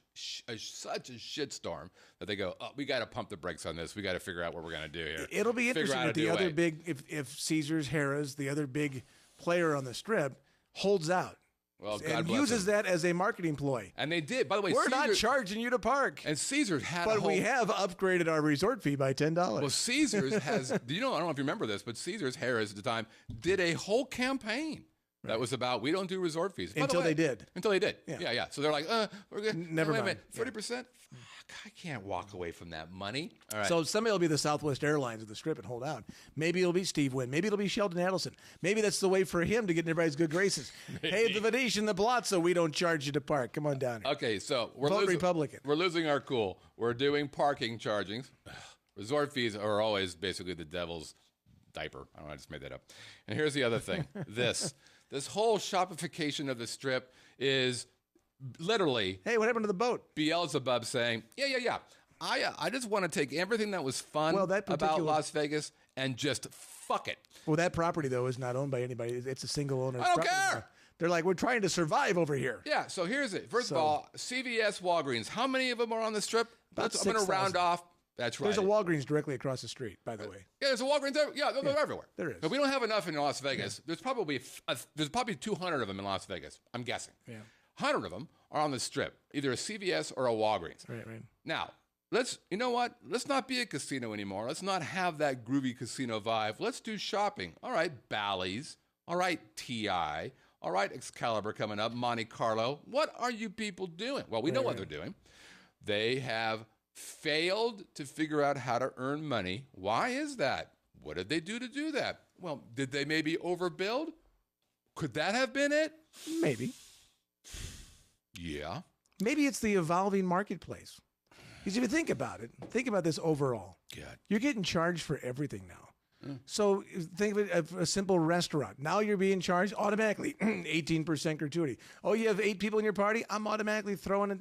a shitstorm that they go, oh, we got to pump the brakes on this. We got to figure out what we're going to do here. It'll be interesting if the other big, if Caesars, Harrah's, the other big player on the Strip, holds out. Well, God and bless uses them. that as a marketing ploy. And they did. By the way, we're not charging you to park. And Caesars had but we have upgraded our resort fee by $10. Well, Caesars has, I don't know if you remember this, but Caesars, Harrah's at the time, did a whole campaign that was about, we don't do resort fees. Until they did. Until they did. Yeah. Yeah. So they're like, we're good. Never mind. 30%? I can't walk away from that money. All right. So somebody will be the Southwest Airlines of the Strip and hold out. Maybe it'll be Steve Wynn. Maybe it'll be Sheldon Adelson. Maybe that's the way for him to get in everybody's good graces. Hey, the Venetian, the Palazzo, we don't charge you to park. Come on down here. Okay, so we're Vote losing, Republican. We're losing our cool. We're doing parking chargings. Resort fees are always basically the devil's diaper. I don't know, I just made that up. And here's the other thing. This whole shopification of the Strip is literally... Hey, what happened to the boat? Beelzebub saying, yeah. I just want to take everything that was fun about Las Vegas and just fuck it. Well, that property, though, is not owned by anybody. It's a single owner. I don't care. They're like, we're trying to survive over here. Yeah, so here's it. First of all, CVS, Walgreens. How many of them are on the Strip? About I'm going to round off. That's right. There's a Walgreens directly across the street, by the way. Yeah, there's a Walgreens. They're everywhere. There is. But we don't have enough in Las Vegas. There's probably 200 of them in Las Vegas, I'm guessing. Yeah. 100 of them are on the Strip, either a CVS or a Walgreens. Right. Now, you know what? Let's not be a casino anymore. Let's not have that groovy casino vibe. Let's do shopping. All right, Bally's. All right, TI. All right, Excalibur coming up, Monte Carlo. What are you people doing? Well, we know what they're doing. They have failed to figure out how to earn money. Why is that? What did they do to do that? Well, did they maybe overbuild? Could that have been it? Maybe. Yeah. Maybe it's the evolving marketplace. Because if you think about it, think about this overall. God. You're getting charged for everything now. So think of it as a simple restaurant. Now you're being charged automatically 18% gratuity. Oh, you have 8 people in your party? I'm automatically throwing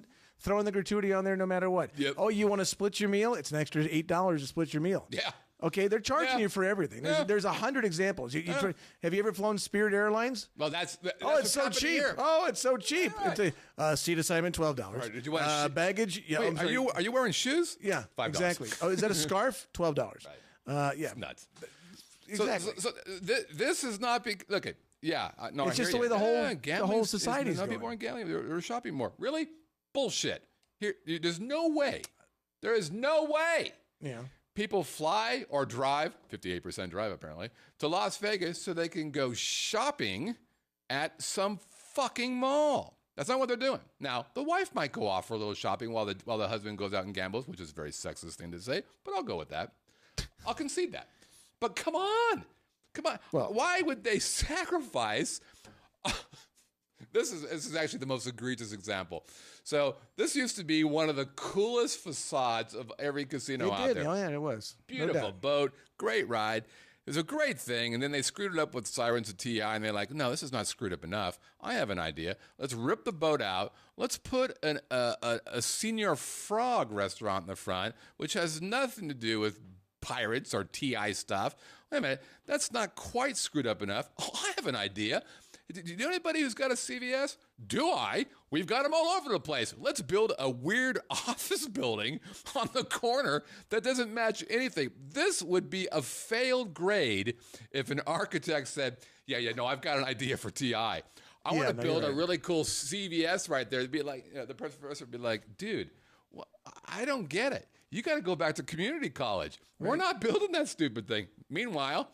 the gratuity on there no matter what. Yep. Oh, you want to split your meal? It's an extra $8 to split your meal. Yeah. Okay, they're charging you for everything. There's 100 examples. Have you ever flown Spirit Airlines? Well, that's it's so cheap. Here. Oh, it's so cheap. Yeah. It's a seat assignment, $12. Right, did you want baggage? Yeah. Wait, are you wearing shoes? Yeah, $5. exactly. Oh, is that a scarf? $12. Right. Yeah. It's nuts. Exactly. So this is not big. Look at no. It's just the way the whole society is going. People aren't gambling. They're shopping more. Really? Bullshit. There's no way. There is no way. Yeah. People fly or drive, 58% drive apparently, to Las Vegas so they can go shopping at some fucking mall. That's not what they're doing. Now, the wife might go off for a little shopping while the husband goes out and gambles, which is a very sexist thing to say, but I'll go with that. I'll concede that. But come on. Well, why would they sacrifice? This is actually the most egregious example. So this used to be one of the coolest facades of every casino out there. Oh, yeah, it was. Beautiful boat, great ride. It's a great thing, and then they screwed it up with Sirens of TI, and they're like, no, this is not screwed up enough. I have an idea. Let's rip the boat out. Let's put a Senior Frog restaurant in the front, which has nothing to do with pirates or TI stuff. Wait a minute, that's not quite screwed up enough. Oh, I have an idea. Do you know anybody who's got a CVS? Do I? We've got them all over the place. Let's build a weird office building on the corner that doesn't match anything. This would be a failed grade if an architect said, no, I've got an idea for TI. I want to build a really cool CVS right there. It'd be like, the professor would be like, dude, I don't get it. You got to go back to community college. Right. We're not building that stupid thing. Meanwhile,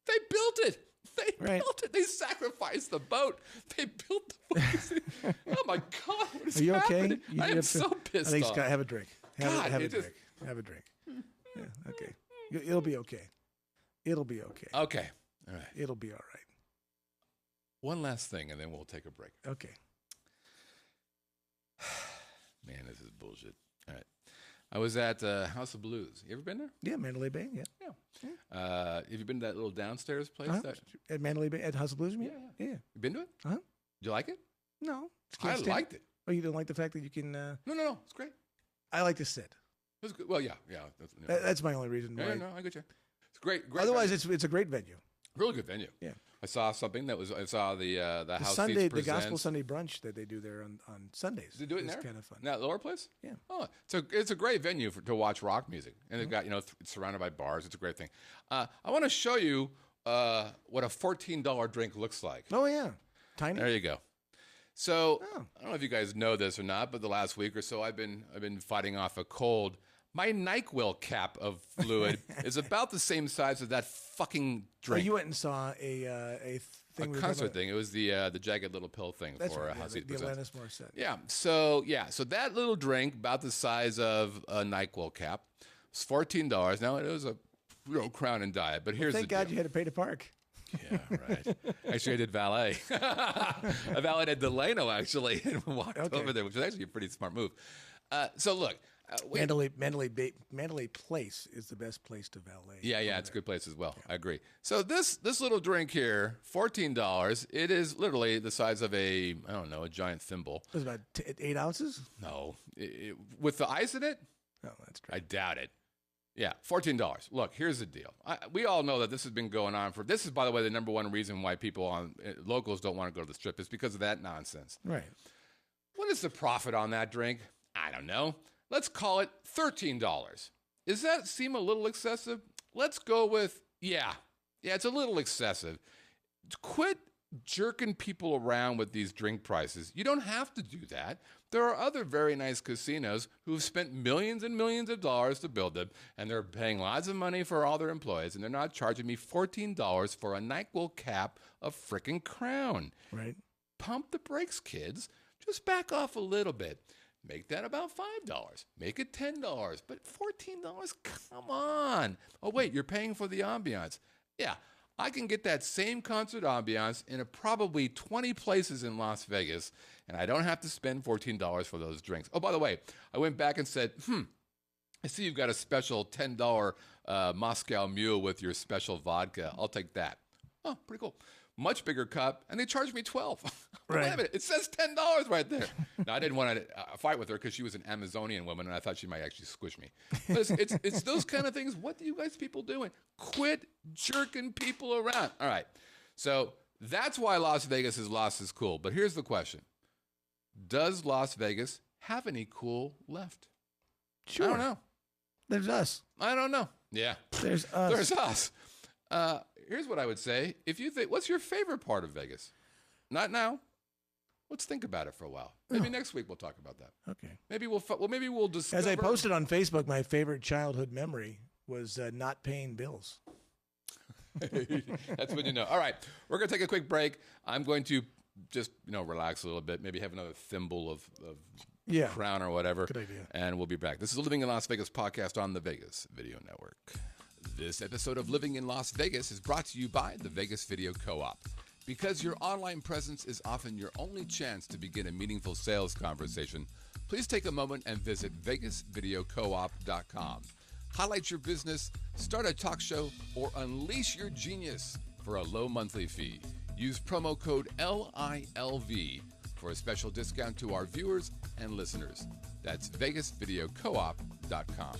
they built it. They built it. They sacrificed the boat. They built the fucking oh my God! What is Are you happening? okay? I am so pissed I think off. Scott, have a drink. Have a just... drink. Have a drink. Yeah, okay. It'll be okay. It'll be okay. Okay. All right. It'll be all right. One last thing, and then we'll take a break. Okay. Man, this is bullshit. All right. I was at House of Blues. You ever been there? Yeah, Mandalay Bay. Yeah. Have you been to that little downstairs place? At Mandalay Bay, at House of Blues? Yeah. You been to it? Uh-huh. Did you like it? No. I liked it. Oh, you didn't like the fact that you can... No. It's great. I like to sit. It was good. Well, yeah. That's my only reason why. No, I get you. It's great. Otherwise, it's a great venue. Really good venue. Yeah. I saw something that was. I saw the House Sunday, Seats the Presents. Gospel Sunday brunch that they do there on Sundays. They do it in there. It's kind of fun. In that lower place. Yeah. Oh, it's a great venue to watch rock music, and they've got it's surrounded by bars. It's a great thing. I want to show you what a $14 drink looks like. Oh yeah, tiny. There you go. So I don't know if you guys know this or not, but the last week or so I've been fighting off a cold. My NyQuil cap of fluid is about the same size as that fucking drink. Oh, you went and saw a thing. A concert thing. It was the Jagged Little Pill thing. That's for right, House the Seats Presents. Alanis Morissette. Yeah. So that little drink, about the size of a NyQuil cap, it's $14. Now it was a Crown and Diet, but here's the thank God deal. you had to pay to park. Yeah, right. Actually, I did valet. I valeted Delano, actually, and walked over there, which was actually a pretty smart move. So look. Mandalay Place is the best place to valet. Yeah, it's a good place as well. Yeah. I agree. So this little drink here, $14. It is literally the size of a giant thimble. It was about 8 ounces? No. With the ice in it? Oh, that's true. I doubt it. Yeah, $14. Look, here's the deal. We all know that this has been going on this is, by the way, the number one reason why people locals don't want to go to the strip is because of that nonsense. Right. What is the profit on that drink? I don't know. Let's call it $13. Does that seem a little excessive? Let's go with, yeah, it's a little excessive. Quit jerking people around with these drink prices. You don't have to do that. There are other very nice casinos who've spent millions and millions of dollars to build them, and they're paying lots of money for all their employees, and they're not charging me $14 for a NyQuil cap of frickin' Crown. Right. Pump the brakes, kids. Just back off a little bit. Make that about $5. Make it $10. But $14, come on. Oh, wait, you're paying for the ambiance. Yeah, I can get that same concert ambiance in probably 20 places in Las Vegas, and I don't have to spend $14 for those drinks. Oh, by the way, I went back and said, I see you've got a special $10 Moscow Mule with your special vodka. I'll take that. Oh, pretty cool. Much bigger cup, and they charged me $12. Right. Wait a minute, it says $10 right there. Now, I didn't want to fight with her because she was an Amazonian woman, and I thought she might actually squish me. But it's those kind of things. What are you guys people doing? Quit jerking people around. All right, so that's why Las Vegas has lost its cool. But here's the question. Does Las Vegas have any cool left? Sure. I don't know. There's us. I don't know. Yeah. There's us. There's us. Here's what I would say. If you think, what's your favorite part of Vegas? Not now. Let's think about it for a while. Maybe next week we'll talk about that. Okay. Maybe we'll discover. As I posted on Facebook, my favorite childhood memory was not paying bills. That's when you know. All right, we're going to take a quick break. I'm going to just relax a little bit. Maybe have another thimble of Crown or whatever. Good idea. And we'll be back. This is the Living in Las Vegas podcast on the Vegas Video Network. This episode of Living in Las Vegas is brought to you by the Vegas Video Co-op. Because your online presence is often your only chance to begin a meaningful sales conversation, please take a moment and visit VegasVideoCoop.com. Highlight your business, start a talk show, or unleash your genius for a low monthly fee. Use promo code LILV for a special discount to our viewers and listeners. That's VegasVideoCoop.com.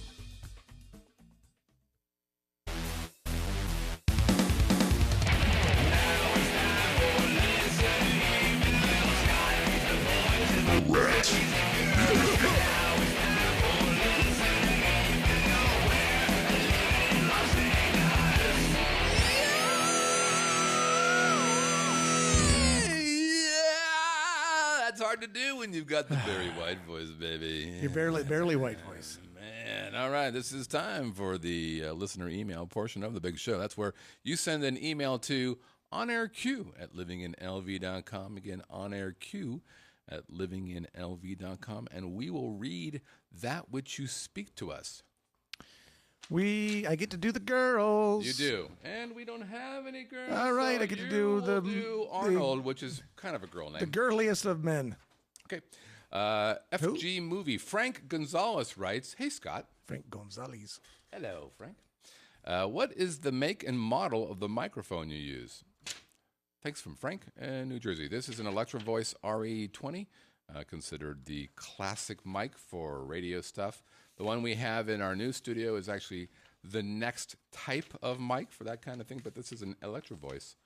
That's hard to do when you've got the very white voice, baby. Your barely white voice. Man, all right. This is time for the listener email portion of the big show. That's where you send an email to onairq@livinginlv.com. Again, onairq@livinginlv.com, and we will read that which you speak to us. I get to do the girls. You do, and we don't have any girls. All right, so I get to you do will the do Arnold, which is kind of a girl name. the girliest of men. Okay. FG Movie. Frank Gonzalez writes, "Hey, Scott." Frank Gonzalez. Hello, Frank. What is the make and model of the microphone you use? Thanks from Frank in New Jersey. This is an Electro Voice RE20, considered the classic mic for radio stuff. The one we have in our new studio is actually the next type of mic for that kind of thing, but this is an Electro Voice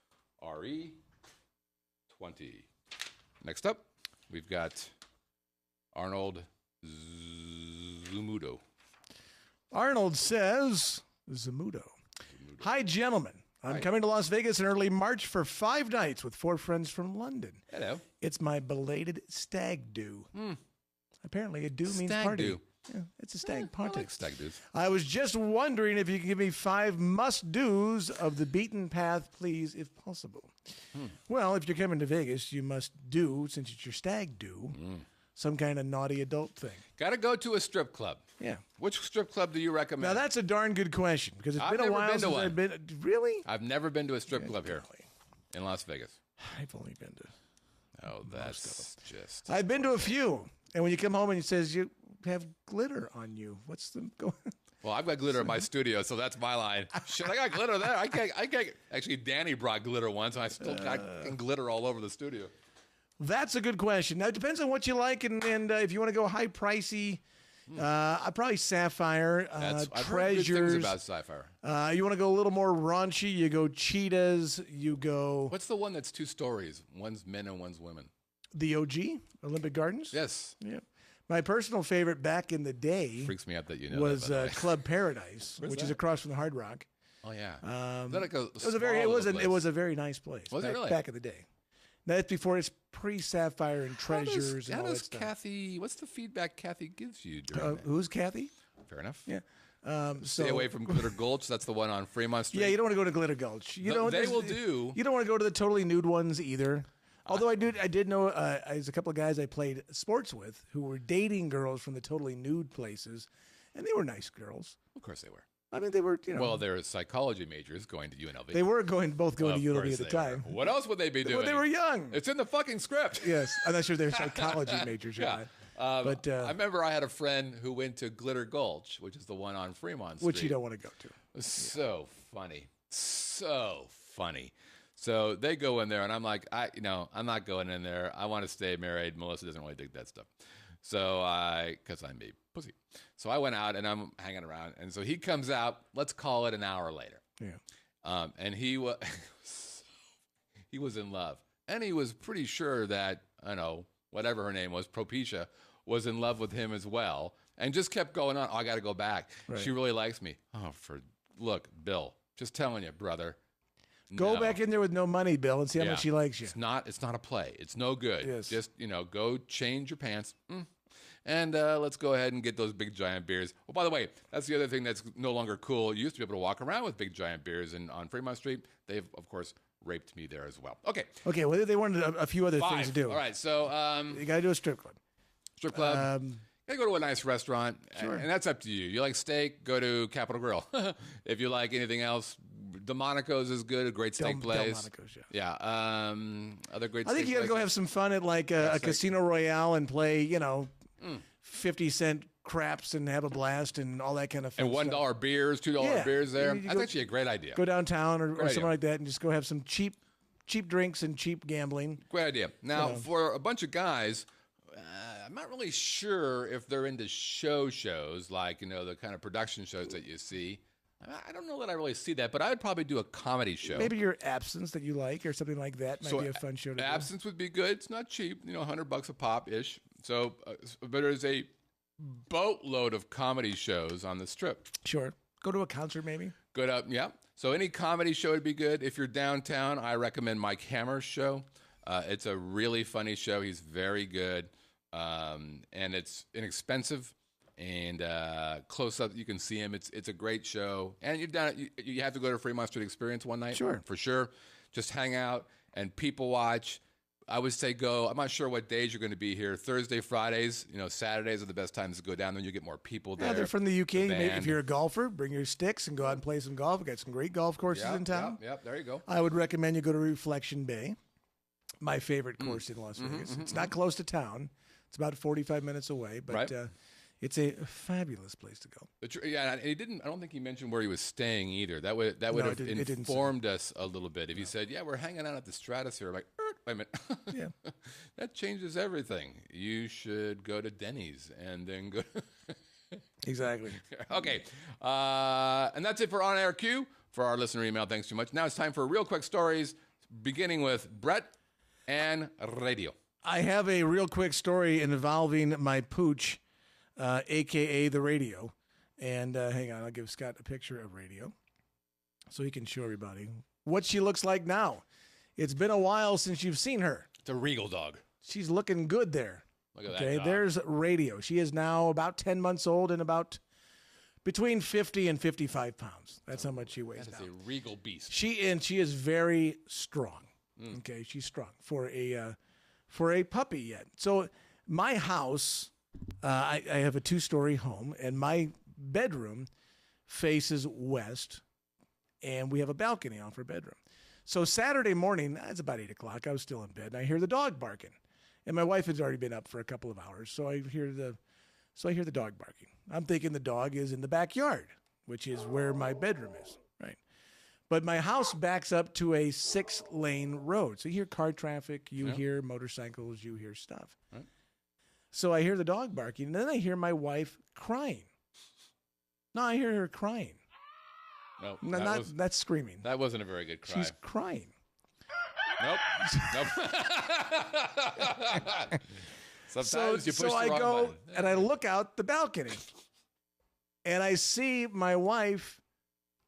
RE20. Next up, we've got Arnold Zumudo. Arnold says, Zamudo. Hi, gentlemen. I'm coming to Las Vegas in early March for 5 nights with 4 friends from London. Hello. It's my belated stag do. Apparently, a do means Stag party. do. Yeah, it's a stag I party. like stag do's. I was just wondering if you could give me 5 must-dos of the beaten path, please, if possible. Well, if you're coming to Vegas, you must do, since it's your stag do, some kind of naughty adult thing. Got to go to a strip club. Yeah. Which strip club do you recommend? Now, that's a darn good question, because it's I've been a never while been to since one. I've been... Really? I've never been to a strip club here Golly. in Las Vegas. I've only been to... Oh, that's just... I've been to a few, and when you come home and it says you have glitter on you, what's the going? Well, I've got glitter in my studio, so that's my line. Shit, I got glitter there. I can't. Actually, Danny brought glitter once, and I still got glitter all over the studio. That's a good question. Now, it depends on what you like, and if you want to go high pricey, probably Sapphire, I've heard good Treasures. things about Sapphire. You want to go a little more raunchy, you go Cheetahs, you go What's the one that's 2 stories? One's men and one's women. the OG, Olympic Gardens. Yes. Yeah. My personal favorite back in the day Freaks me out that you know was that, by the way. Club Paradise, which is that? across from the Hard Rock. Oh, yeah. Um, Is that like It was a very very nice place. Was it back, really? back in the day? That's before it's pre-Sapphire and Treasures and How all that does stuff. Kathy, what's the feedback Kathy gives you during that? Who's Kathy? Fair enough. Yeah. Stay away from Glitter Gulch. That's the one on Fremont Street. Yeah, you don't want to go to Glitter Gulch. You know they will do. You don't want to go to the totally nude ones either. Although I did know there's a couple of guys I played sports with who were dating girls from the totally nude places, and they were nice girls. Of course they were. I mean, they were, you know. Well, they're psychology majors going to UNLV. they were both going Of to UNLV course at the they time. were. What else would they be doing? Well, they were young. It's in the fucking script. Yes, I'm not sure they're psychology majors. Yeah. But I remember I had a friend who went to Glitter Gulch, which is the one on Fremont Street. which you don't want to go to. It was so funny. So funny. So they go in there, and I'm like, I'm not going in there. I want to stay married. Melissa doesn't really dig that stuff. So because I'm a pussy. So I went out, and I'm hanging around. And so he comes out, let's call it an hour later. Yeah. And he was in love. And he was pretty sure that, whatever her name was, Propecia, was in love with him as well. And just kept going on. Oh, I got to go back. Right. She really likes me. Look, Bill, just telling you, brother. Go no. back in there with no money, Bill, and see how much she likes you. It's not a play. It's no good. Yes. Just, go change your pants. And let's go ahead and get those big giant beers. Well, by the way, that's the other thing that's no longer cool. You used to be able to walk around with big giant beers on Fremont Street. They've, of course, raped me there as well. Okay. Okay, well, they wanted a few other 5. things to do. All right, so You got to do a strip club. strip club. You gotta go to a nice restaurant, Sure. and that's up to you. You like steak, go to Capitol Grill. If you like anything else, Delmonico's is good, a great steak place. Delmonico's, yeah. Yeah, other great I think you got to go have some fun at like a Casino Royale and play, 50 cent craps and have a blast and all that kind of fun And $1 stuff. beers, $2 beers there. You That's actually a great idea. Go downtown or idea. something like that and just go have some cheap drinks and cheap gambling. Great idea. Now, for a bunch of guys, I'm not really sure if they're into shows like, the kind of production shows that you see. I don't know that I really see that, but I would probably do a comedy show. Maybe your Absence that you like or something like that might be a fun show to do. Absence would be good. It's not cheap, $100 a pop-ish. So, but there's a boatload of comedy shows on the Strip. Sure. Go to a concert maybe. Good up, yeah. So any comedy show would be good. If you're downtown, I recommend Mike Hammer's show. It's a really funny show. He's very good, and it's inexpensive and close up. You can see him. It's a great show. And you have to go to Fremont Street Experience one night, Sure, for sure. Just hang out and people watch. I would say go. I'm not sure what days you're going to be here. Thursday, Fridays, Saturdays are the best times to go down there. You get more people there. Yeah, they're from the UK. Maybe if band. you're a golfer, bring your sticks and go out and play some golf. We got some great golf courses in town. Yep, there you go. I would recommend you go to Reflection Bay, my favorite course in Las Vegas. It's not close to town. It's about 45 minutes away, but Right. It's a fabulous place to go. Yeah, and he didn't. I don't think he mentioned where he was staying either. That would No, have it didn't say. informed us a little bit. If he said, "Yeah, we're hanging out at the Stratosphere," I'm like, wait a minute, Yeah. that changes everything. You should go to Denny's and then go. Exactly. Okay, and that's it for On Air Q for our listener email. Thanks too much. Now it's time for real quick stories, beginning with Brett and radio. I have a real quick story involving my pooch, a.k.a. the radio. And hang on, I'll give Scott a picture of radio so he can show everybody what she looks like now. It's been a while since you've seen her. It's a regal dog. She's looking good there. Look at that. Okay, dog. there's radio. She is now about 10 months old and about between 50 and 55 pounds. That's how much she weighs That is now. a regal beast. She is very strong. Okay, she's strong for a puppy yet. So my house, I have a 2-story home, and my bedroom faces west, and we have a balcony off our bedroom. So Saturday morning, it's about 8 o'clock. I was still in bed, and I hear the dog barking, and my wife has already been up for a couple of hours. So I hear the dog barking. I'm thinking the dog is in the backyard, which is where my bedroom is, right? But my house backs up to a 6-lane road. So you hear car traffic, you hear motorcycles, you hear stuff. Right. So I hear the dog barking, and then I hear my wife crying. No, I hear her crying. No, That's screaming. that wasn't a very good cry. She's crying. Nope. Sometimes you push so the I wrong go button. and I look out the balcony, and I see my wife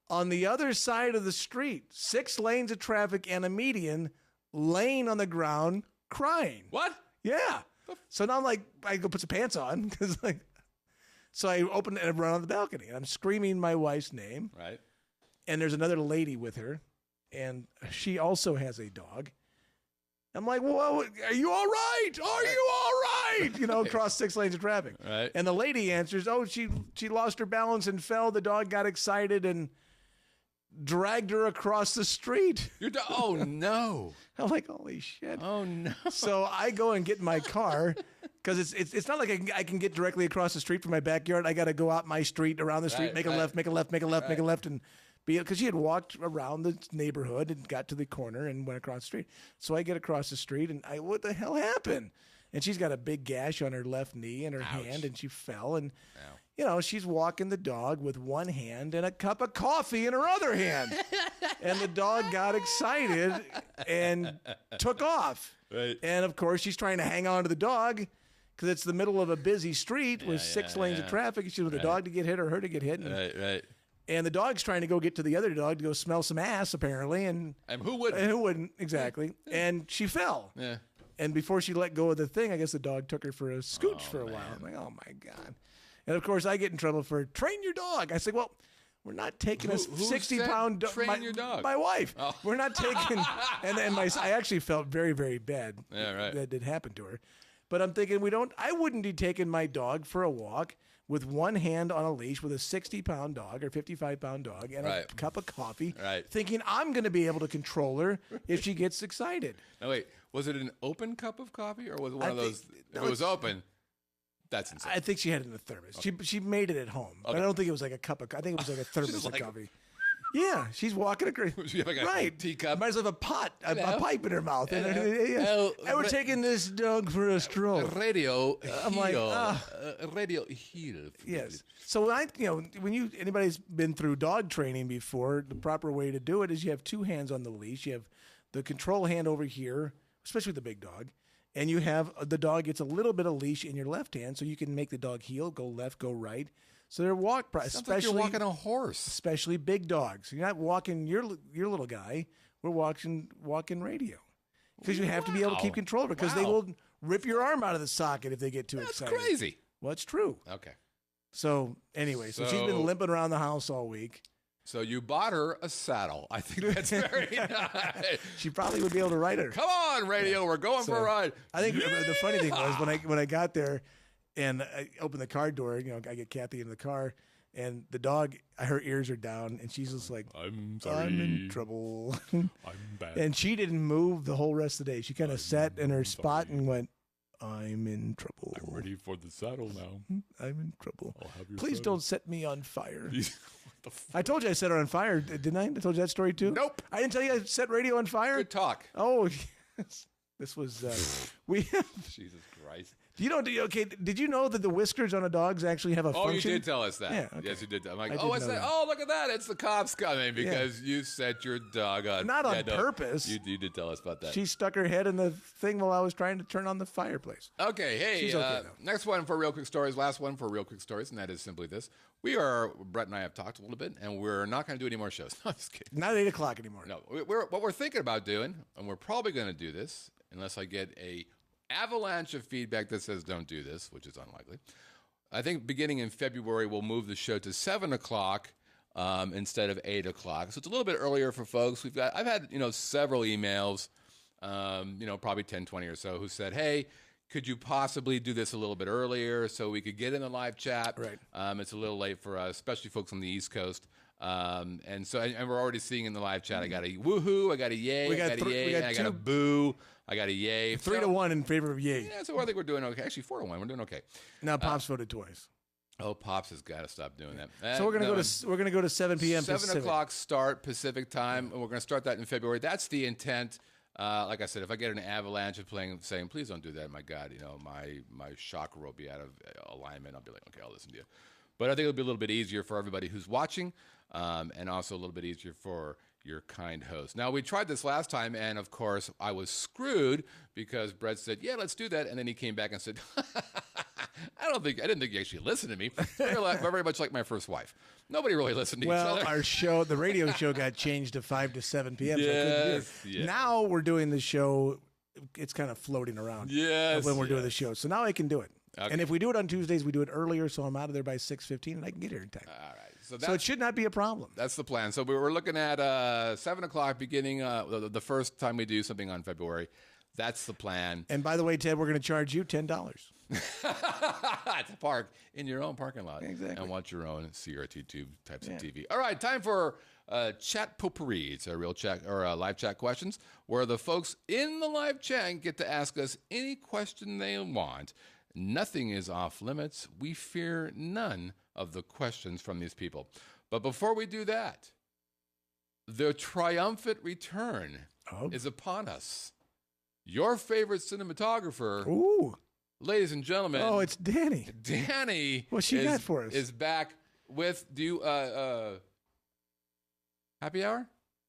on the other side of the street, 6 lanes of traffic and a median, laying on the ground crying. What? Yeah. So now I'm like, I go put some pants on because so I open and run on the balcony, and I'm screaming my wife's name. Right. And there's another lady with her, and she also has a dog. I'm like, well, are you all right? Are you all right? Across 6 lanes of traffic. Right. And the lady answers, oh, she lost her balance and fell. The dog got excited and dragged her across the street. Oh, no. I'm like, holy shit. Oh, no. So I go and get in my car because it's not like I can get directly across the street from my backyard. I got to go out my street, around the street, Right, make a right. left, make a left, make a left, make a left, and because she had walked around the neighborhood and got to the corner and went across the street. So I get across the street and what the hell happened? And she's got a big gash on her left knee and her hand, and she fell. And she's walking the dog with one hand and a cup of coffee in her other hand. And the dog got excited and took off. Right. And of course, she's trying to hang on to the dog because it's the middle of a busy street with 6 lanes of traffic. She's with the dog to get hit or her to get hit. And, Right. and the dog's trying to go get to the other dog to go smell some ass, apparently. And who wouldn't? who wouldn't, exactly. And she fell. Yeah. And before she let go of the thing, I guess the dog took her for a scooch for a while. I'm like, oh my God. And of course, I get in trouble for train your dog. I said, well, we're not taking a Who 60-pound said train your dog? My wife. Oh. We're not taking. and I actually felt very, very bad. Yeah, right. That did happen to her. But I'm thinking I wouldn't be taking my dog for a walk with one hand on a leash with a 60-pound dog or 55-pound dog and a Right. cup of coffee, Right. thinking I'm going to be able to control her if she gets excited. Now, wait. Was it an open cup of coffee or was it one I of those? think- If it was open, That's insane. I think she had it in a thermos. She made it at home, but I don't think it was like a cup of. I think it was like a thermos of coffee. Yeah, she's walking across. She have like a teacup. Might as well have a pot, a pipe in her mouth. And we're taking this dog for a stroll. Radio. I'm like, radio heel. Yes. So when anybody's been through dog training before, the proper way to do it is you have two hands on the leash. You have the control hand over here, especially with the big dog, and you have the dog gets a little bit of leash in your left hand, so you can make the dog heel, go left, go right. So they're especially like you're walking a horse. Especially big dogs. You're not walking your little guy. We're walking radio because you have to be able to keep control of it because they will rip your arm out of the socket if they get too excited. That's crazy. Well, it's true. Okay. So anyway, so she's been limping around the house all week. So you bought her a saddle. I think that's very nice. She probably would be able to ride her. Come on, radio. We're going for a ride. I think the funny thing was when I got there and I opened the car door, I get Kathy in the car and the dog, her ears are down and she's just like, I'm sorry. I'm in trouble. I'm bad. And she didn't move the whole rest of the day. She kind of sat in her spot and went, I'm in trouble. I'm ready for the saddle now. I'm in trouble. I'll have your Please saddle. don't set me on fire. What the I told you I set her on fire, didn't I? I told you that story too? Nope. I didn't tell you I set radio on fire? Good talk. Oh, yes. This was, Jesus Christ. Did you know that the whiskers on a dog's actually have a function? You did tell us that. Yeah, okay. Yes, you did. I'm like, I what's did know that? that. Oh, look at that. It's the cops coming because you set your dog on. Not on purpose. You did tell us about that. She stuck her head in the thing while I was trying to turn on the fireplace. Okay, hey, She's okay, though. Next one for Real Quick Stories, last one for Real Quick Stories, and that is simply this. Brett and I have talked a little bit, and we're not going to do any more shows. No, I'm just kidding. Not 8 o'clock anymore. No, what we're thinking about doing, and we're probably going to do this, unless I get a avalanche of feedback that says don't do this, which is unlikely. I think beginning in February, we'll move the show to 7 o'clock instead of 8 o'clock. So it's a little bit earlier for folks. I've had, several emails, probably 10, 20 or so who said, hey, could you possibly do this a little bit earlier so we could get in the live chat? Right. It's a little late for us, especially folks on the East Coast. And we're already seeing in the live chat, I got a woohoo, I got a yay, I got a yay, I got a boo, I got a yay. 3-1 in favor of yay. Yeah, so I think we're doing okay. Actually, 4-1, we're doing okay. Now Pops voted twice. Oh, Pops has got to stop doing that. So we're gonna go to 7 p.m. 7 o'clock start Pacific time, and we're gonna start that in February. That's the intent. Like I said, if I get an avalanche of saying, please don't do that, my God, my chakra will be out of alignment. I'll be like, okay, I'll listen to you. But I think it'll be a little bit easier for everybody who's watching, and also a little bit easier for your kind host. Now, we tried this last time, and of course, I was screwed because Brett said, yeah, let's do that. And then he came back and said, I didn't think you actually listened to me. Very much like my first wife. Nobody really listened to each other. Well, our show, the radio show got changed to 5 to 7 p.m. Yes, so yes. Now we're doing the show. It's kind of floating around when we're doing the show. So now I can do it. Okay. And if we do it on Tuesdays, we do it earlier, so I'm out of there by 6:15, and I can get here in time. All right. So it should not be a problem. That's the plan. So we're looking at 7 o'clock beginning the first time we do something on February. That's the plan. And by the way, Ted, we're going to charge you $10. To park in your own parking lot. Exactly. And watch your own CRT tube types of TV. All right, time for chat potpourri. It's a real chat or live chat questions where the folks in the live chat get to ask us any question they want. Nothing is off limits. We fear none of the questions from these people. But before we do that, the triumphant return is upon us. Your favorite cinematographer, ladies and gentlemen. Oh, it's Danny. Danny. What's she got for us? Is back with happy hour?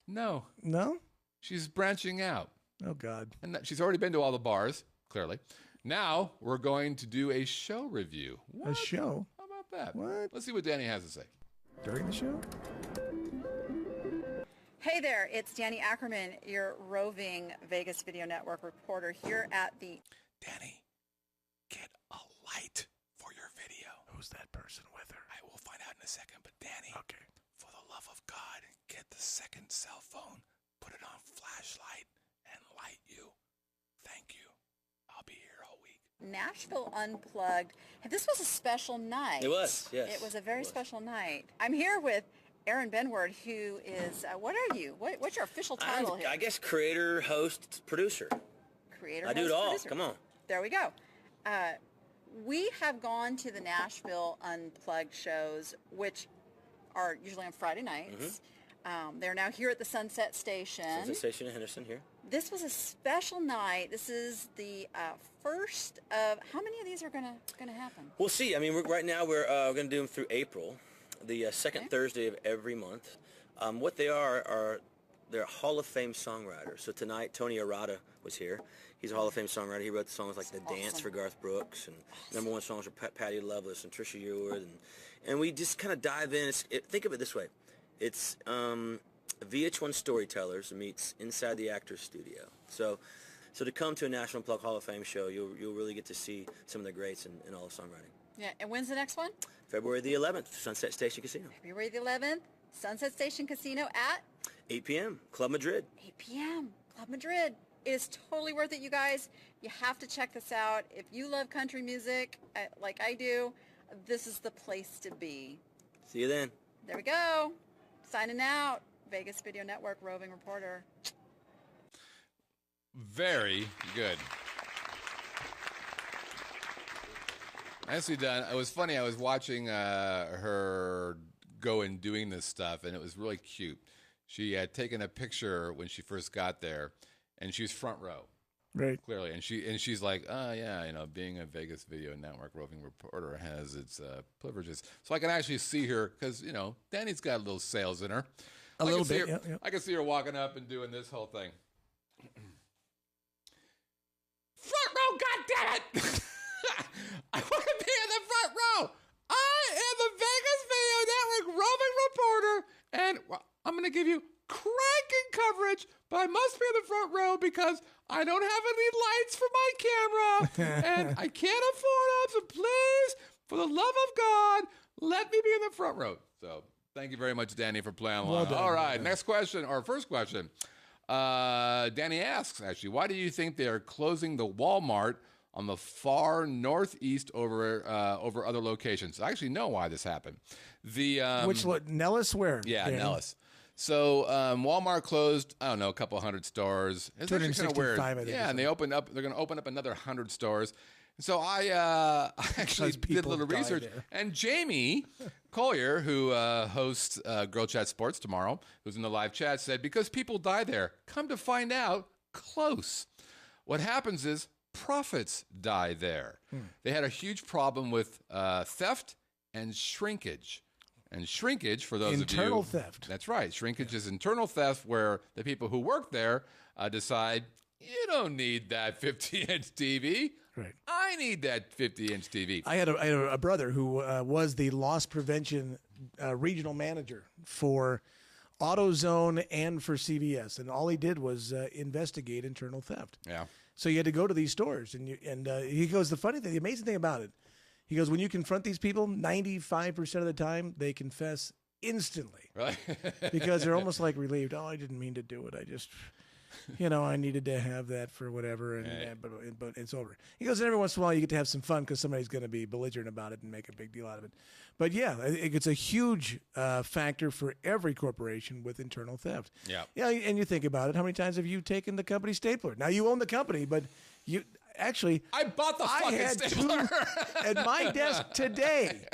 No. No? She's branching out. Oh, God. And she's already been to all the bars, clearly. Now we're going to do a show review. What? A show? How about that? What? Let's see what Danny has to say. During the show? Hey there, it's Danny Ackerman, your roving Vegas Video Network reporter here at the... Danny, get a light for your video. Who's that person with her? I will find out in a second, but Danny, okay, for the love of God, get the second cell phone, put it on flashlight, and light you. Thank you. I'll be here all week. Nashville Unplugged. This was a special night. It was, yes. It was a very special night. I'm here with Aaron Benward, who is, what are you? What's your official title here? I guess creator, host, producer. Creator, I do host, it all. producer. Come on. There we go. we have gone to the Nashville Unplugged shows, which are usually on Friday nights. They're now here at the Sunset Station. Sunset Station in Henderson here. This was a special night. This is the first of, how many of these are gonna happen? We'll see. I mean, right now we're going to do them through April, the second Thursday of every month. What they are they're Hall of Fame songwriters. So tonight, Tony Arata was here. He's a Hall of Fame songwriter. He wrote songs like The Dance for Garth Brooks, and number one songs for Patti Loveless and Trisha Yearwood. And we just kind of dive in. Think of it this way. It's VH1 Storytellers meets Inside the Actors Studio. So to come to a National Unplugged Hall of Fame show, you'll really get to see some of the greats in all of songwriting. Yeah, and when's the next one? February the 11th, Sunset Station Casino. February the 11th, Sunset Station Casino at 8 p.m., Club Madrid. 8 p.m., Club Madrid. It is totally worth it, you guys. You have to check this out. If you love country music like I do, this is the place to be. See you then. There we go. Signing out. Vegas Video Network roving reporter. Very good. Nicely done. It was funny. I was watching her go and doing this stuff, and it was really cute. She had taken a picture when she first got there, and she was front row. Right. Clearly. And she's like, oh, yeah, being a Vegas Video Network roving reporter has its privileges. So I can actually see her because, Danny's got a little sales in her. A little bit, yeah. I can see her walking up and doing this whole thing. Front row, goddammit! I want to be in the front row. I am the Vegas Video Network roving reporter, and I'm going to give you cranking coverage, but I must be in the front row because I don't have any lights for my camera, and I can't afford them, so please, for the love of God, let me be in the front row. So thank you very much, Danny, for playing along. Well done, all right, next question, or first question. Danny asks, actually, why do you think they are closing the Walmart on the far northeast over other locations? I actually know why this happened. Nellis? Where? Yeah, Nellis. So Walmart closed, I don't know, a couple hundred stores. It's actually kind of weird. I think. Yeah, and they're going to open up another 100 stores. So I actually did a little research. There. And Jamie Collier, who hosts Girl Chat Sports tomorrow, who's in the live chat, said, because people die there. Come to find out, close. What happens is profits die there. They had a huge problem with theft and shrinkage. And shrinkage, for those of you... Internal theft. That's right. Shrinkage is internal theft where the people who work there decide, you don't need that 50-inch TV. Right. I need that 50-inch TV. I had a brother who was the loss prevention regional manager for AutoZone and for CVS. And all he did was investigate internal theft. Yeah. So you had to go to these stores. And he goes, the amazing thing about it, he goes, when you confront these people, 95% of the time, they confess instantly. Right. Because they're almost like relieved. Oh, I didn't mean to do it. I just, I needed to have that for whatever, but it's over. He goes, and every once in a while, you get to have some fun because somebody's going to be belligerent about it and make a big deal out of it. But yeah, it's a huge factor for every corporation with internal theft. Yeah. Yeah, and you think about it. How many times have you taken the company stapler? Now, you own the company, but you... Actually, I bought the fucking stapler. At my desk today,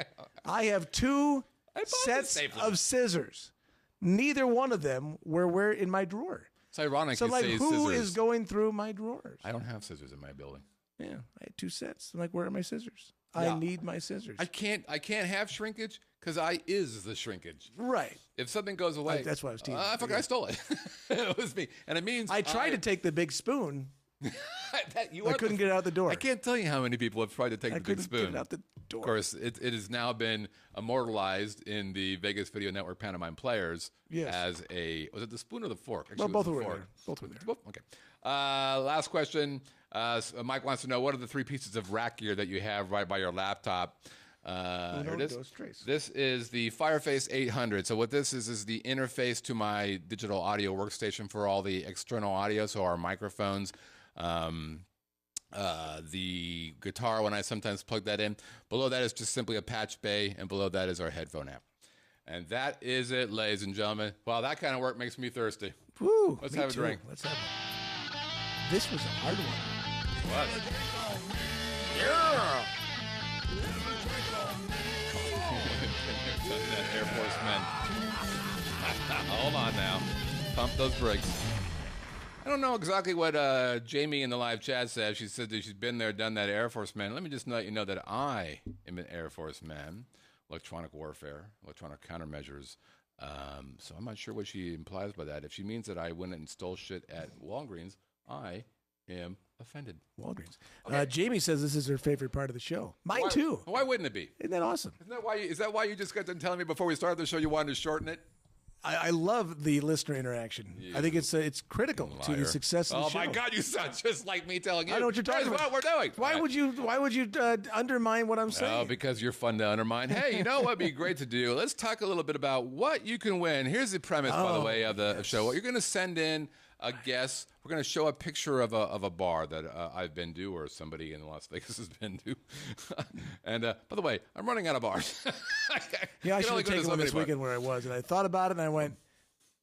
I have two sets of scissors. Neither one of them were in my drawer. It's ironic. So, you like, say who scissors. is going through my drawers? I don't have scissors in my building. Yeah, I had two sets. I'm like, where are my scissors? Yeah. I need my scissors. I can't have shrinkage because I is the shrinkage. Right. If something goes away, that's why I was teasing. I stole it. It was me, and it means I tried to take the big spoon. I couldn't get it out the door. I can't tell you how many people have tried to take the big spoon. Get it out the door. Of course, it has now been immortalized in the Vegas Video Network Pantomime Players as was it the spoon or the fork? Actually, both it was were the fork. there. Both were there. Both? Okay. Last question. Mike wants to know, what are the three pieces of rack gear that you have right by your laptop? Here it is. This is the Fireface 800. So what this is the interface to my digital audio workstation for all the external audio, so our microphones, the guitar when I sometimes plug that in. Below that is just simply a patch bay, and below that is our headphone amp. And that is it, ladies and gentlemen. Wow, that kind of work makes me thirsty. Woo, Let's have a drink. Let's have one. This was a hard one. What? Yeah. that Air Force men. Hold on now. Pump those brakes. I don't know exactly what Jamie in the live chat said. She said that she's been there, done that Air Force man. Let me just let you know that I am an Air Force man. Electronic warfare, electronic countermeasures. So I'm not sure what she implies by that. If she means that I went and stole shit at Walgreens, I am offended. Walgreens. Okay. Jamie says this is her favorite part of the show. Mine too. Why wouldn't it be? Isn't that awesome? Is that why you just got done telling me before we started the show you wanted to shorten it? I love the listener interaction. I think it's critical to the success of the show. Oh my God, you sound just like me telling you. I know what you're talking about. That's what we're doing. Why would you undermine what I'm saying? Oh, because you're fun to undermine. Hey, you know what'd be great to do? Let's talk a little bit about what you can win. Here's the premise, by the way, of the show. You're going to send in a guess. We're going to show a picture of a bar that I've been to, or somebody in Las Vegas has been to. And by the way, I'm running out of bars. Yeah, I should have taken one this weekend where I was, and I thought about it, and I went,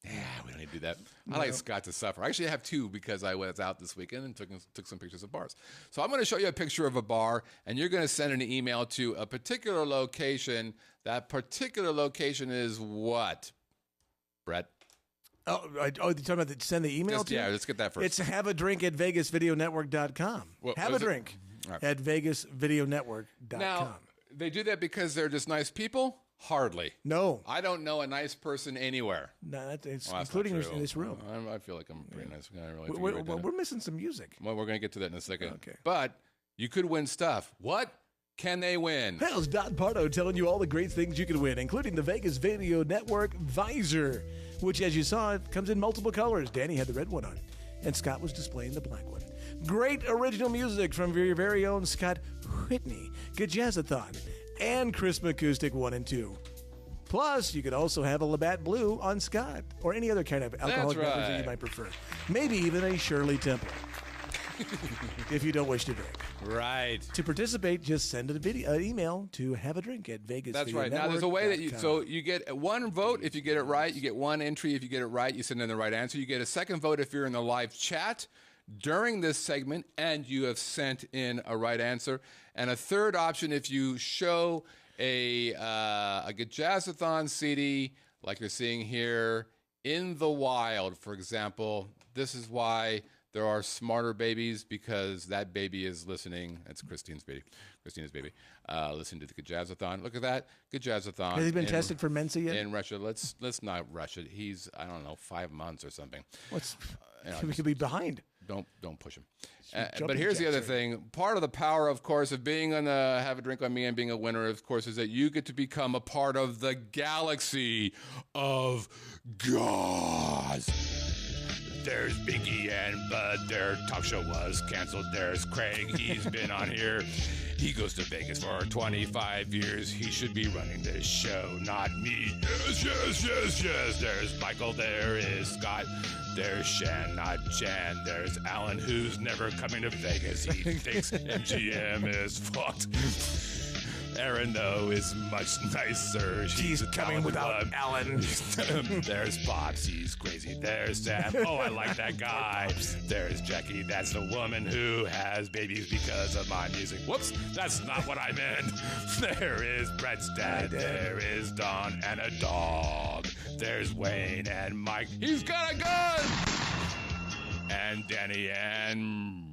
yeah, we don't need to do that. I like Scott to suffer. Actually, I have two because I was out this weekend and took some pictures of bars. So I'm going to show you a picture of a bar, and you're going to send an email to a particular location. That particular location is what, Brett? Oh, you're talking about send the email to? Yeah, let's get that first. It's haveadrink@vegasvideonetwork.com. Have a drink at vegasvideonetwork.com. Now, they do that because they're just nice people? Hardly. No. I don't know a nice person anywhere. No, including in this room. I feel like I'm a pretty nice guy. We're missing some music. Well, we're going to get to that in a second. Okay. But you could win stuff. What can they win? Hell's Don Pardo telling you all the great things you can win, including the Vegas Video Network Visor, which, as you saw, comes in multiple colors. Danny had the red one on, and Scott was displaying the black one. Great original music from your very own Scott Whitney, Gajazathon, and Crisp Acoustic 1 and 2. Plus, you could also have a Labatt Blue on Scott, or any other kind of alcoholic beverage that you might prefer. Maybe even a Shirley Temple, if you don't wish to drink. Right. To participate, just send an email to haveadrink@vegas. That's right. Now, there's a way that you get one vote if you get it right. You get one entry if you get it right. You send in the right answer. You get a second vote if you're in the live chat during this segment and you have sent in a right answer. And a third option if you show a Gajazathon CD like you're seeing here in the wild. For example, this is why there are smarter babies, because that baby is listening. That's Christina's baby. Listen to the Gajazathon. Look at that. Gajazathon. Has he been tested for Mensa yet? In Russia. Let's not rush it. He's, I don't know, 5 months or something. We could be behind. Don't push him. But here's the other thing. Part of the power, of course, of being on the Have a Drink on Me and being a winner, of course, is that you get to become a part of the galaxy of gods. There's Binky and Bud. Their talk show was canceled. There's Craig. He's been on here. He goes to Vegas for 25 years. He should be running this show, not me. Yes. There's Michael. There is Scott. There's Shan, not Jan. There's Alan, who's never coming to Vegas. He thinks MGM is fucked. Aaron, though, is much nicer. She's coming without Alan. There's Pops. He's crazy. There's Sam. Oh, I like that guy. There's Jackie. That's the woman who has babies because of my music. Whoops, that's not what I meant. There is Brett's dad. There is Don and a dog. There's Wayne and Mike. He's got a gun. And Danny and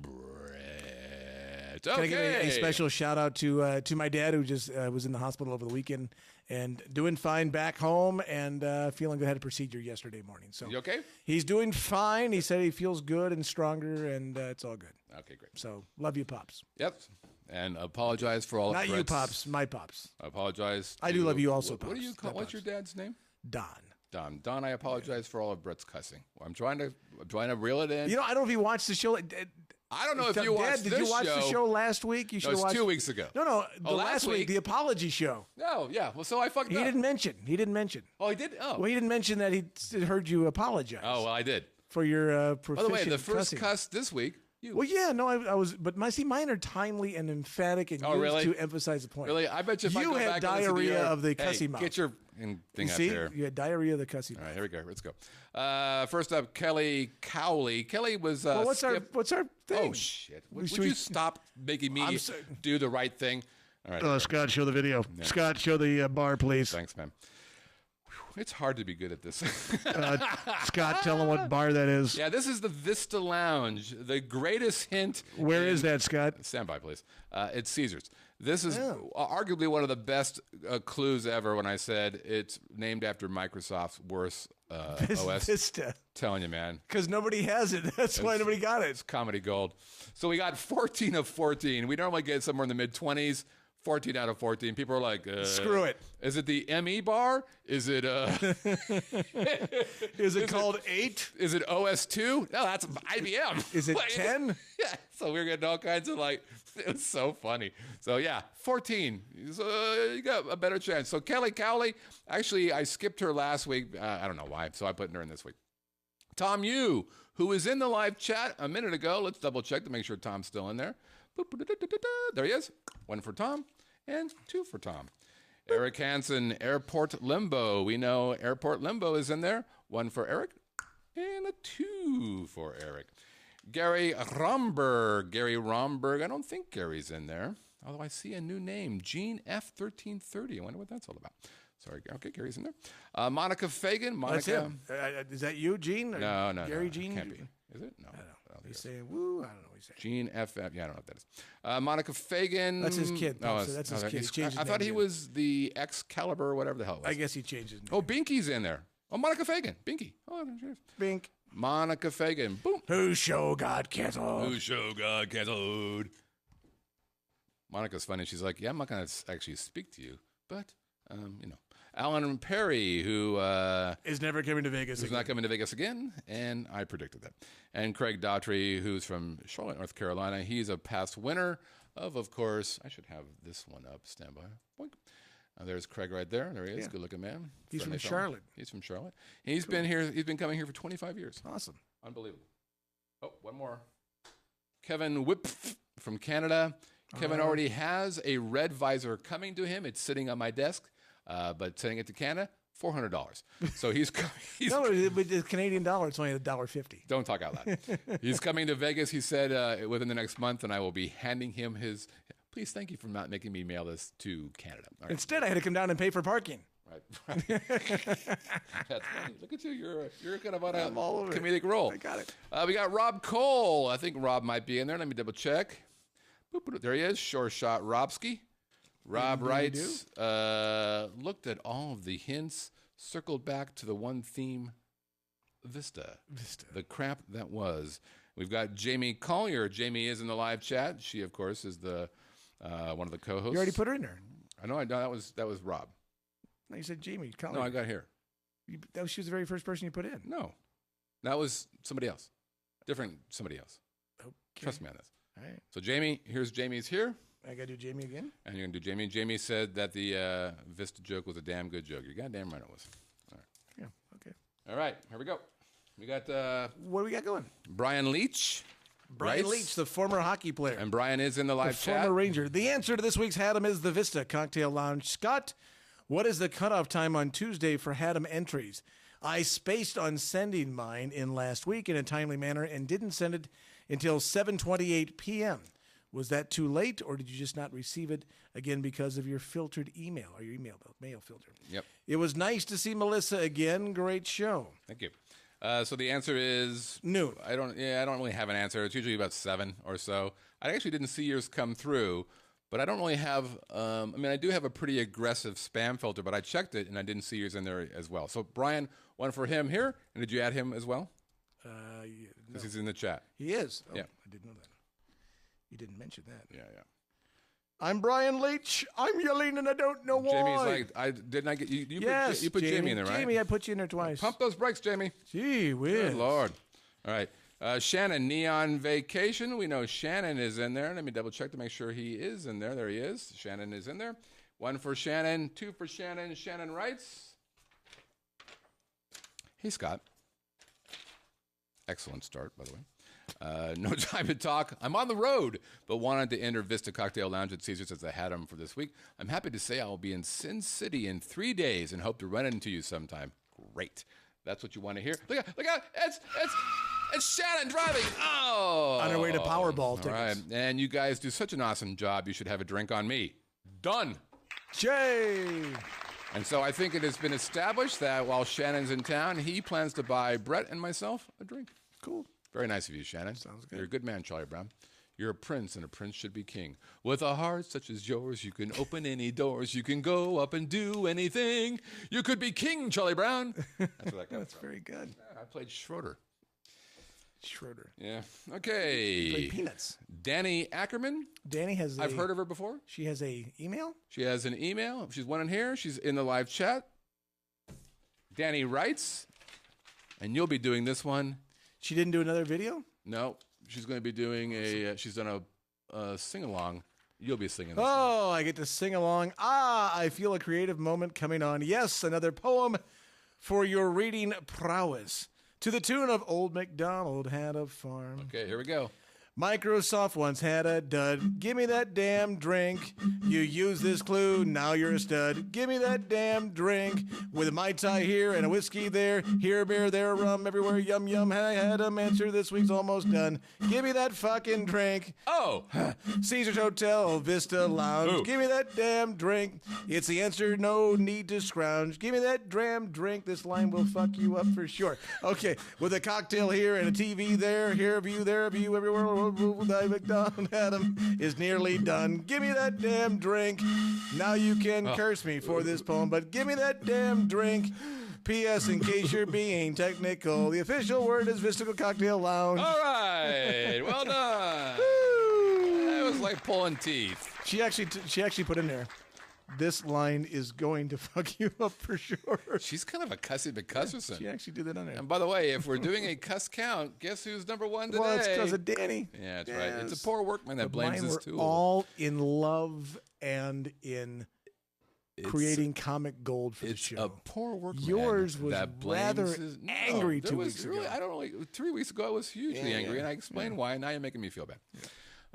Can I give a special shout out to my dad, who just was in the hospital over the weekend and doing fine back home and feeling good. Had a procedure yesterday morning. So you okay? He's doing fine. He said he feels good and stronger, and it's all good. Okay, great. So love you, Pops. Yep. And apologize for all. Not you, Pops. My Pops. I apologize. I do love you also, What Pops. do you call? What's your dad's name? Don. Don, I apologize for all of Brett's cussing. I'm trying to reel it in. You know, I don't know if you watched the show. I don't know if you watched Dad, did you watch the show last week? You should have watched 2 weeks ago. No, last week, the apology show. No, yeah. Well, so I fucked up. He didn't mention. Oh, he did? Oh. Well, he didn't mention that he heard you apologize. Oh, well, I did. For your By the way, the first cussing. cuss this week. Well, yeah, no, I was, but mine are timely and emphatic and used really? to emphasize the point. Really? I bet you if I go had back and listen to diarrhea your, of the cussy mouth. Get your thing See? up here. You had diarrhea of the cussy mouth. All right, here we go. Let's go. First up, Kelly Cowley. Kelly was Well, what's our thing? Oh, shit. Would you stop making me do the right thing? All right. Scott, show the video. Yeah. Scott, show the bar, please. Thanks, man. It's hard to be good at this. Scott, tell them what bar that is. Yeah, this is the Vista Lounge. The greatest hint. Where is that, Scott? Stand by, please. It's Caesars. This is arguably one of the best clues ever when I said it's named after Microsoft's worst OS. Vista. Telling you, man. Because nobody has it. That's why nobody got it. It's comedy gold. So we got 14 of 14. We normally get somewhere in the mid-20s. 14 out of 14. People are like, screw it. Is it the ME bar? Is it Is it called 8? Is it OS2? No, that's IBM. Is it 10? Yeah. So we're getting all kinds of it was so funny. So yeah, 14. So you got a better chance. So Kelly Cowley, actually I skipped her last week. I don't know why. So I put her in this week. Tom Yu, who was in the live chat a minute ago. Let's double check to make sure Tom's still in there. There he is. 1 for Tom and 2 for Tom. Eric Hansen, Airport Limbo. We know Airport Limbo is in there. 1 for Eric and a 2 for Eric. Gary Romberg. I don't think Gary's in there. Although I see a new name, Gene F1330. I wonder what that's all about. Sorry. Okay, Gary's in there. Monica Fagan. That's him. Is that you, Gene? No. Gary Gene? Can't be. Is it? No. I don't know. He's saying woo. I don't know what he's saying. Gene FF. Yeah, I don't know what that is. Monica Fagan. That's his kid. That's his kid. He changed his I thought name he was the Excalibur or whatever the hell it was. I guess he changed his name. Oh, Binky's in there. Oh, Monica Fagan. Binky. Oh, cheers. Bink. Monica Fagan. Boom. Whose show got canceled? Monica's funny. She's like, yeah, I'm not going to actually speak to you, but, Alan Perry, who is never coming to Vegas. Who's not coming to Vegas again, and I predicted that. And Craig Daughtry, who's from Charlotte, North Carolina. He's a past winner of course. I should have this one up. Stand by. Boink. There's Craig right there. There he is. Yeah. Good looking man. He's from Charlotte. He's from Charlotte. And he's been here. He's been coming here for 25 years. Awesome. Unbelievable. Oh, one more. Kevin Whip from Canada. Kevin already has a red visor coming to him. It's sitting on my desk. But sending it to Canada, $400. So he's no, with the Canadian dollar, it's only $1.50. Don't talk out loud. He's coming to Vegas. He said within the next month, and I will be handing him his. Please, thank you for not making me mail this to Canada. Right. Instead, I had to come down and pay for parking. Right. That's funny. Look at you. You're kind of on a comedic roll. I got it. We got Rob Cole. I think Rob might be in there. Let me double check. There he is. Sure shot, Robsky. Rob writes, looked at all of the hints, circled back to the one theme, Vista. The crap that was. We've got Jamie Collier. Jamie is in the live chat. She, of course, is the one of the co-hosts. You already put her in there. I know. That was Rob. No, you said Jamie Collier. No, I got here. She was the very first person you put in. No. That was somebody else. Different somebody else. Okay. Trust me on this. All right. So Jamie, here's Jamie's here. I got to do Jamie again? And you're going to do Jamie. Jamie said that the Vista joke was a damn good joke. You're goddamn right it was. All right. Yeah, okay. All right, here we go. We got... what do we got going? Brian Leach. Brian Leach, the former hockey player. And Brian is in the live chat. Former Ranger. The answer to this week's Haddam is the Vista Cocktail Lounge. Scott, what is the cutoff time on Tuesday for Haddam entries? I spaced on sending mine in last week in a timely manner and didn't send it until 7:28 p.m. Was that too late, or did you just not receive it again because of your filtered email or your mail filter? Yep. It was nice to see Melissa again. Great show. Thank you. So the answer is noon. I don't really have an answer. It's usually about 7 or so. I actually didn't see yours come through, but I don't really have. I do have a pretty aggressive spam filter, but I checked it and I didn't see yours in there as well. So Brian, one for him here, and did you add him as well? Because he's in the chat. He is. Oh, yeah, I didn't know that. You didn't mention that. Yeah. I'm Brian Leach. I'm yelling and I don't know why. Jamie's like, didn't I get you? Yes, you put Jamie in there, right? Jamie, I put you in there twice. Pump those brakes, Jamie. Gee whiz. Good Lord. All right. Shannon, Neon Vacation. We know Shannon is in there. Let me double check to make sure he is in there. There he is. Shannon is in there. 1 for Shannon, 2 for Shannon. Shannon writes. Hey, Scott. Excellent start, by the way. No time to talk. I'm on the road, but wanted to enter Vista Cocktail Lounge at Caesars as I had them for this week. I'm happy to say I will be in Sin City in 3 days and hope to run into you sometime. Great. That's what you want to hear. Look out. It's Shannon driving. Oh. On her way to Powerball tickets. All right. And you guys do such an awesome job. You should have a drink on me. Done. Jay. And so I think it has been established that while Shannon's in town, he plans to buy Brett and myself a drink. Cool. Very nice of you, Shannon. Sounds good. You're a good man, Charlie Brown. You're a prince, and a prince should be king. With a heart such as yours, you can open any doors. You can go up and do anything. You could be king, Charlie Brown. That's where that comes That's from. very good. Yeah, I played Schroeder. Schroeder. Yeah. Okay. Played Peanuts. Danny Ackerman. Danny has. I've heard of her before. She has a email. She has an email. She's one in here. She's in the live chat. Danny writes, and you'll be doing this one. She didn't do another video. No, she's going to be doing she's done a sing-along. You'll be singing this one. Oh, I get to sing along. I feel a creative moment coming on. Yes, another poem for your reading prowess. To the tune of Old MacDonald Had a Farm. Okay, here we go. Microsoft once had a dud. Give me that damn drink. You use this clue, now you're a stud. Give me that damn drink. With a Mai Tai here and a whiskey there. Here a beer, there a rum, everywhere yum yum. I had a answer, this week's almost done. Give me that fucking drink. Oh! Caesar's Hotel, Vista Lounge. Ooh. Give me that damn drink. It's the answer, no need to scrounge. Give me that damn drink. This line will fuck you up for sure. Okay, with a cocktail here and a TV there. Here a view, there a view, everywhere. McDonald Adam is nearly done. Give me that damn drink. Now you can curse me for this poem, but give me that damn drink. P.S. In case you're being technical, the official word is Mystical Cocktail Lounge. All right. Well done. That was like pulling teeth. She actually put in there, this line is going to fuck you up for sure. She's kind of a cussy McCusserson. She actually did that on there. And by the way, if we're doing a cuss count, guess who's number one today? Well, it's because of Danny. Yeah, that's right. It's a poor workman that blames Mine his were tool. all in love and in creating comic gold for the It's show. a poor workman. Yours was that blames rather his, no, angry there 2 was weeks really, ago. I don't know. 3 weeks ago, I was hugely angry, and I explained why. Now you're making me feel bad.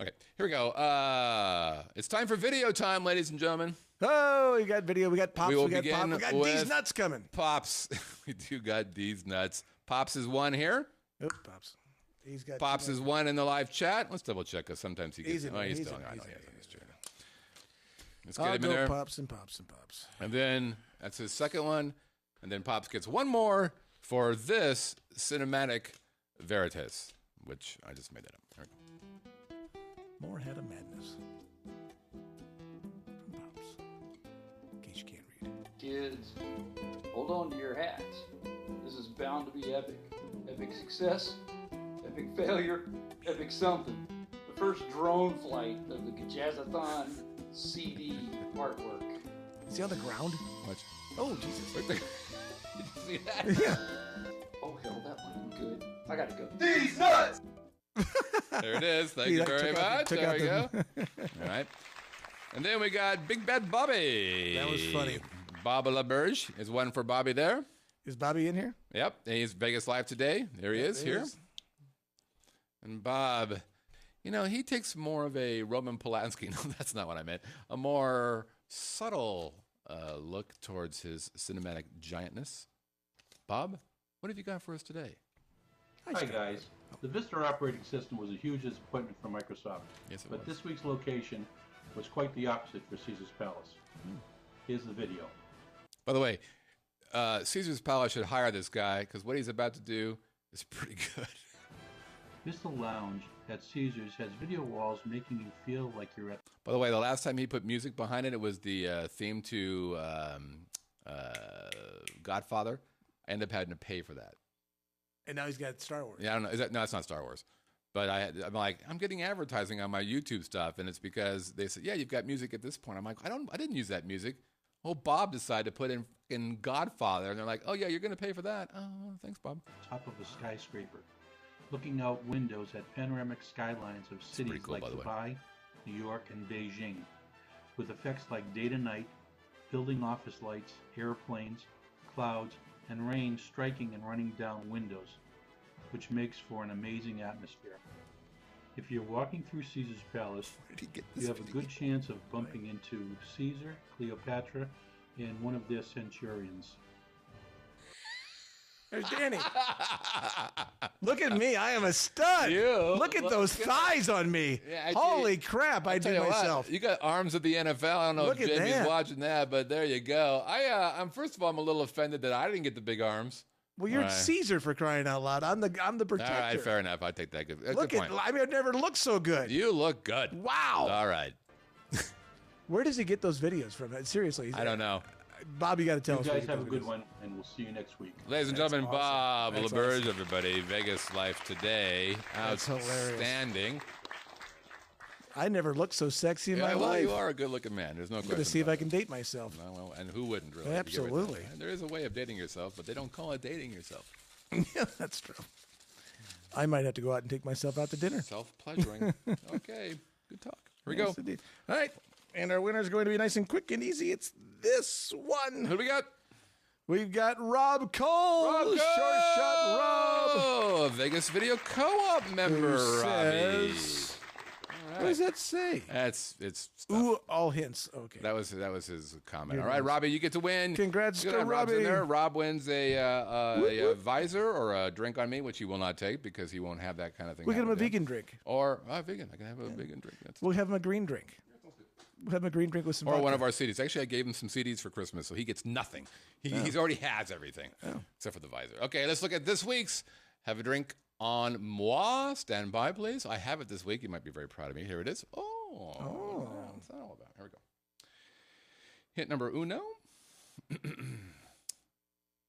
Okay, here we go. It's time for video time, ladies and gentlemen. Oh, we got video, we got pops, We will we got begin pop, we got with these nuts coming. Pops. We do got these nuts. Pops is one here. Oop, pops. He's got Pops is one in the live chat. Let's double check because sometimes he gets. He's in there, he's he's still. in I there, know he's he in has there. on his chair. Let's get I'll him in go there. pops and pops and pops. And then that's his second one. And then Pops gets one more for this cinematic veritas, which I just made that up. All right. More Head of Madness. From Pops. In case you can't read. Kids, hold on to your hats. This is bound to be epic. Epic success, epic failure, epic something. The first drone flight of the Gajazathon CD artwork. Is he on the ground? Watch. Oh, Jesus. Right there. Did you see that? Yeah. Oh hell, that might be good. I gotta go. There it is. Thank He, you like, very took out- much. took There out we go. the- All right. And then we got Big Bad Bobby. That was funny. Bob LaBerge is one for Bobby there. Is Bobby in here? Yep. He's Vegas Live today. There he is There he here. is. And Bob, he takes more of a Roman Polanski. No, that's not what I meant. A more subtle look towards his cinematic giantness. Bob, what have you got for us today? Hi guys. The Vista operating system was a huge disappointment for Microsoft, Yes, it but was. this week's location was quite the opposite for Caesar's Palace. Here's the video. By the way, Caesar's Palace should hire this guy because what he's about to do is pretty good. Vista Lounge at Caesar's has video walls making you feel like you're at By the way, the last time he put music behind it, it was the theme to Godfather. I ended up having to pay for that. And now he's got Star Wars. Yeah, I don't know. No, it's not Star Wars. But I'm like, I'm getting advertising on my YouTube stuff, and it's because they said, yeah, you've got music at this point. I'm like, I didn't use that music. Oh, Bob decided to put in Godfather, and they're like, oh yeah, you're going to pay for that. Oh, thanks, Bob. top of a skyscraper, looking out windows at panoramic skylines of cities pretty cool, like by the way. Dubai, New York, and Beijing, with effects like day to night, building office lights, airplanes, clouds, and rain striking and running down windows, which makes for an amazing atmosphere. If you're walking through Caesar's Palace, Where did he get this you have a video? good chance of bumping into Caesar, Cleopatra, and one of their centurions. There's Danny. Look at me. I am a stud. Look at those thighs on me. Yeah, Holy crap. I do myself. You got arms of the NFL. I don't know Look if at Jamie's that. watching that, but there you go. I'm first of all, I'm a little offended that I didn't get the big arms. Well, you're All right. Caesar, for crying out loud. I'm the protector. All right, fair enough. I take that. Good Look point. I've never looked so good. You look good. Wow. All right. Where does he get those videos from? Seriously. I don't know. Bob, you got to tell You us. where guys you have a get good those one, and we'll see you next week. Ladies and That's gentlemen, awesome. Bob That's LaBerge, awesome. everybody. Vegas Life today. That's hilarious. Outstanding. I never looked so sexy in my well, life. you are a good-looking man. There's no I'm question. going to see if about I can date myself. it. Well, and who wouldn't really? Absolutely. And there is a way of dating yourself, but they don't call it dating yourself. Yeah, that's true. I might have to go out and take myself out to dinner. Self-pleasuring. Okay, good talk. Here we Yes, go. indeed. All right. And our winner is going to be nice and quick and easy. It's this one. Who do we got? We've got Rob Cole. Short shot Rob. Oh, Vegas Video Co-op member, Who Robbie. says, what does that say? It's stuff. Ooh, all hints. Okay. That was his comment. Good All right, ones. Robbie, you get to win. Congrats Good to on Rob's in Robbie. there. Rob wins a visor or a drink on me, which he will not take because he won't have that kind of thing. We'll get him a happen to vegan drink. Or vegan. I can have a vegan drink. That's We'll have him a green drink. We'll have him a green drink with some or vodka. one of our CDs. Actually, I gave him some CDs for Christmas, so he gets nothing. He's already has everything except for the visor. Okay, let's look at this week's Have a Drink on Moi. Stand by, please. I have it this week. You might be very proud of me. Here it is. What's that all about? Here we go. Hint number uno.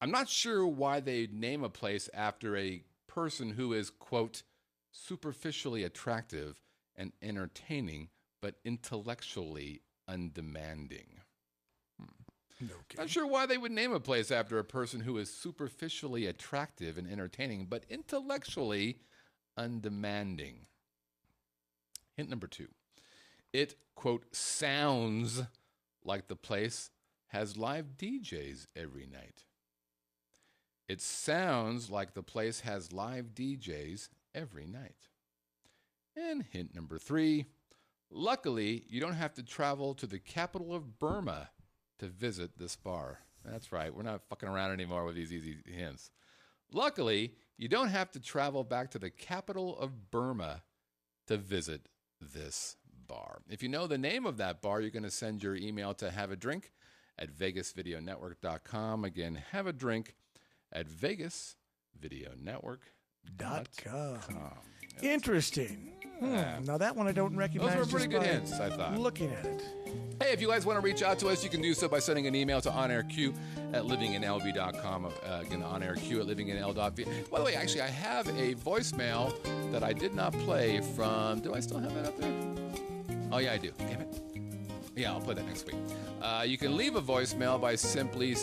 I'm not sure why they name a place after a person who is, quote, superficially attractive and entertaining, but intellectually undemanding. Okay. Not sure why they would name a place after a person who is superficially attractive and entertaining, but intellectually undemanding. Hint number two. It, quote, sounds like the place has live DJs every night. It sounds like the place has live DJs every night. And hint number three. Luckily, you don't have to travel to the capital of Burma to visit this bar. That's right. We're not fucking around anymore with these easy hints. Luckily, you don't have to travel back to the capital of Burma to visit this bar. If you know the name of that bar, you're going to send your email to haveadrink@vegasvideonetwork.com. Again, haveadrink@vegasvideonetwork.com. Interesting. Now that one I don't recognize. Those were pretty just good by hints, I thought. Looking at it. Hey, if you guys want to reach out to us, you can do so by sending an email to onairq@livinginlv.com. Again, onairq@livinginl.v. By the way, actually, I have a voicemail that I did not play from. Do I still have that up there? Oh, yeah, I do. Damn it. Yeah, I'll play that next week. You can leave a voicemail by simply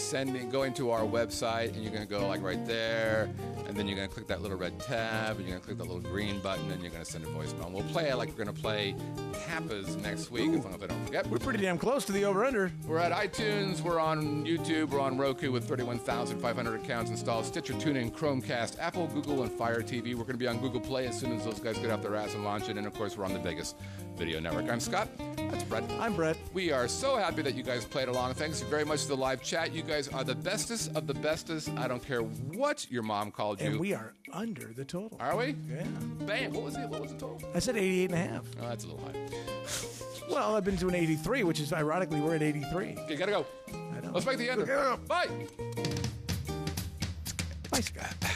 going to our website, and you're going to go like right there, and then you're going to click that little red tab, and you're going to click that little green button, and you're going to send a voicemail. And we'll play it like we're going to play Kappas next week, as long as I don't forget. We're pretty damn close to the over-under. We're at iTunes, we're on YouTube, we're on Roku with 31,500 accounts installed, Stitcher, TuneIn, Chromecast, Apple, Google, and Fire TV. We're going to be on Google Play as soon as those guys get off their ass and launch it. And, of course, we're on the Vegas Video Network. I'm Scott. That's Brett. I'm Brett. We are so happy that you guys played along. Thanks very much to the live chat. You guys are the bestest of the bestest. I don't care what your mom called you. And we are under the total. Are we? Yeah. Bam. What was it? What was the total? I said 88.5. Oh, that's a little high. Well, I've been to an 83, which is ironically we're at 83. Okay, gotta go. I know. Let's make the end. Go. Bye. Bye, Scott. Bye.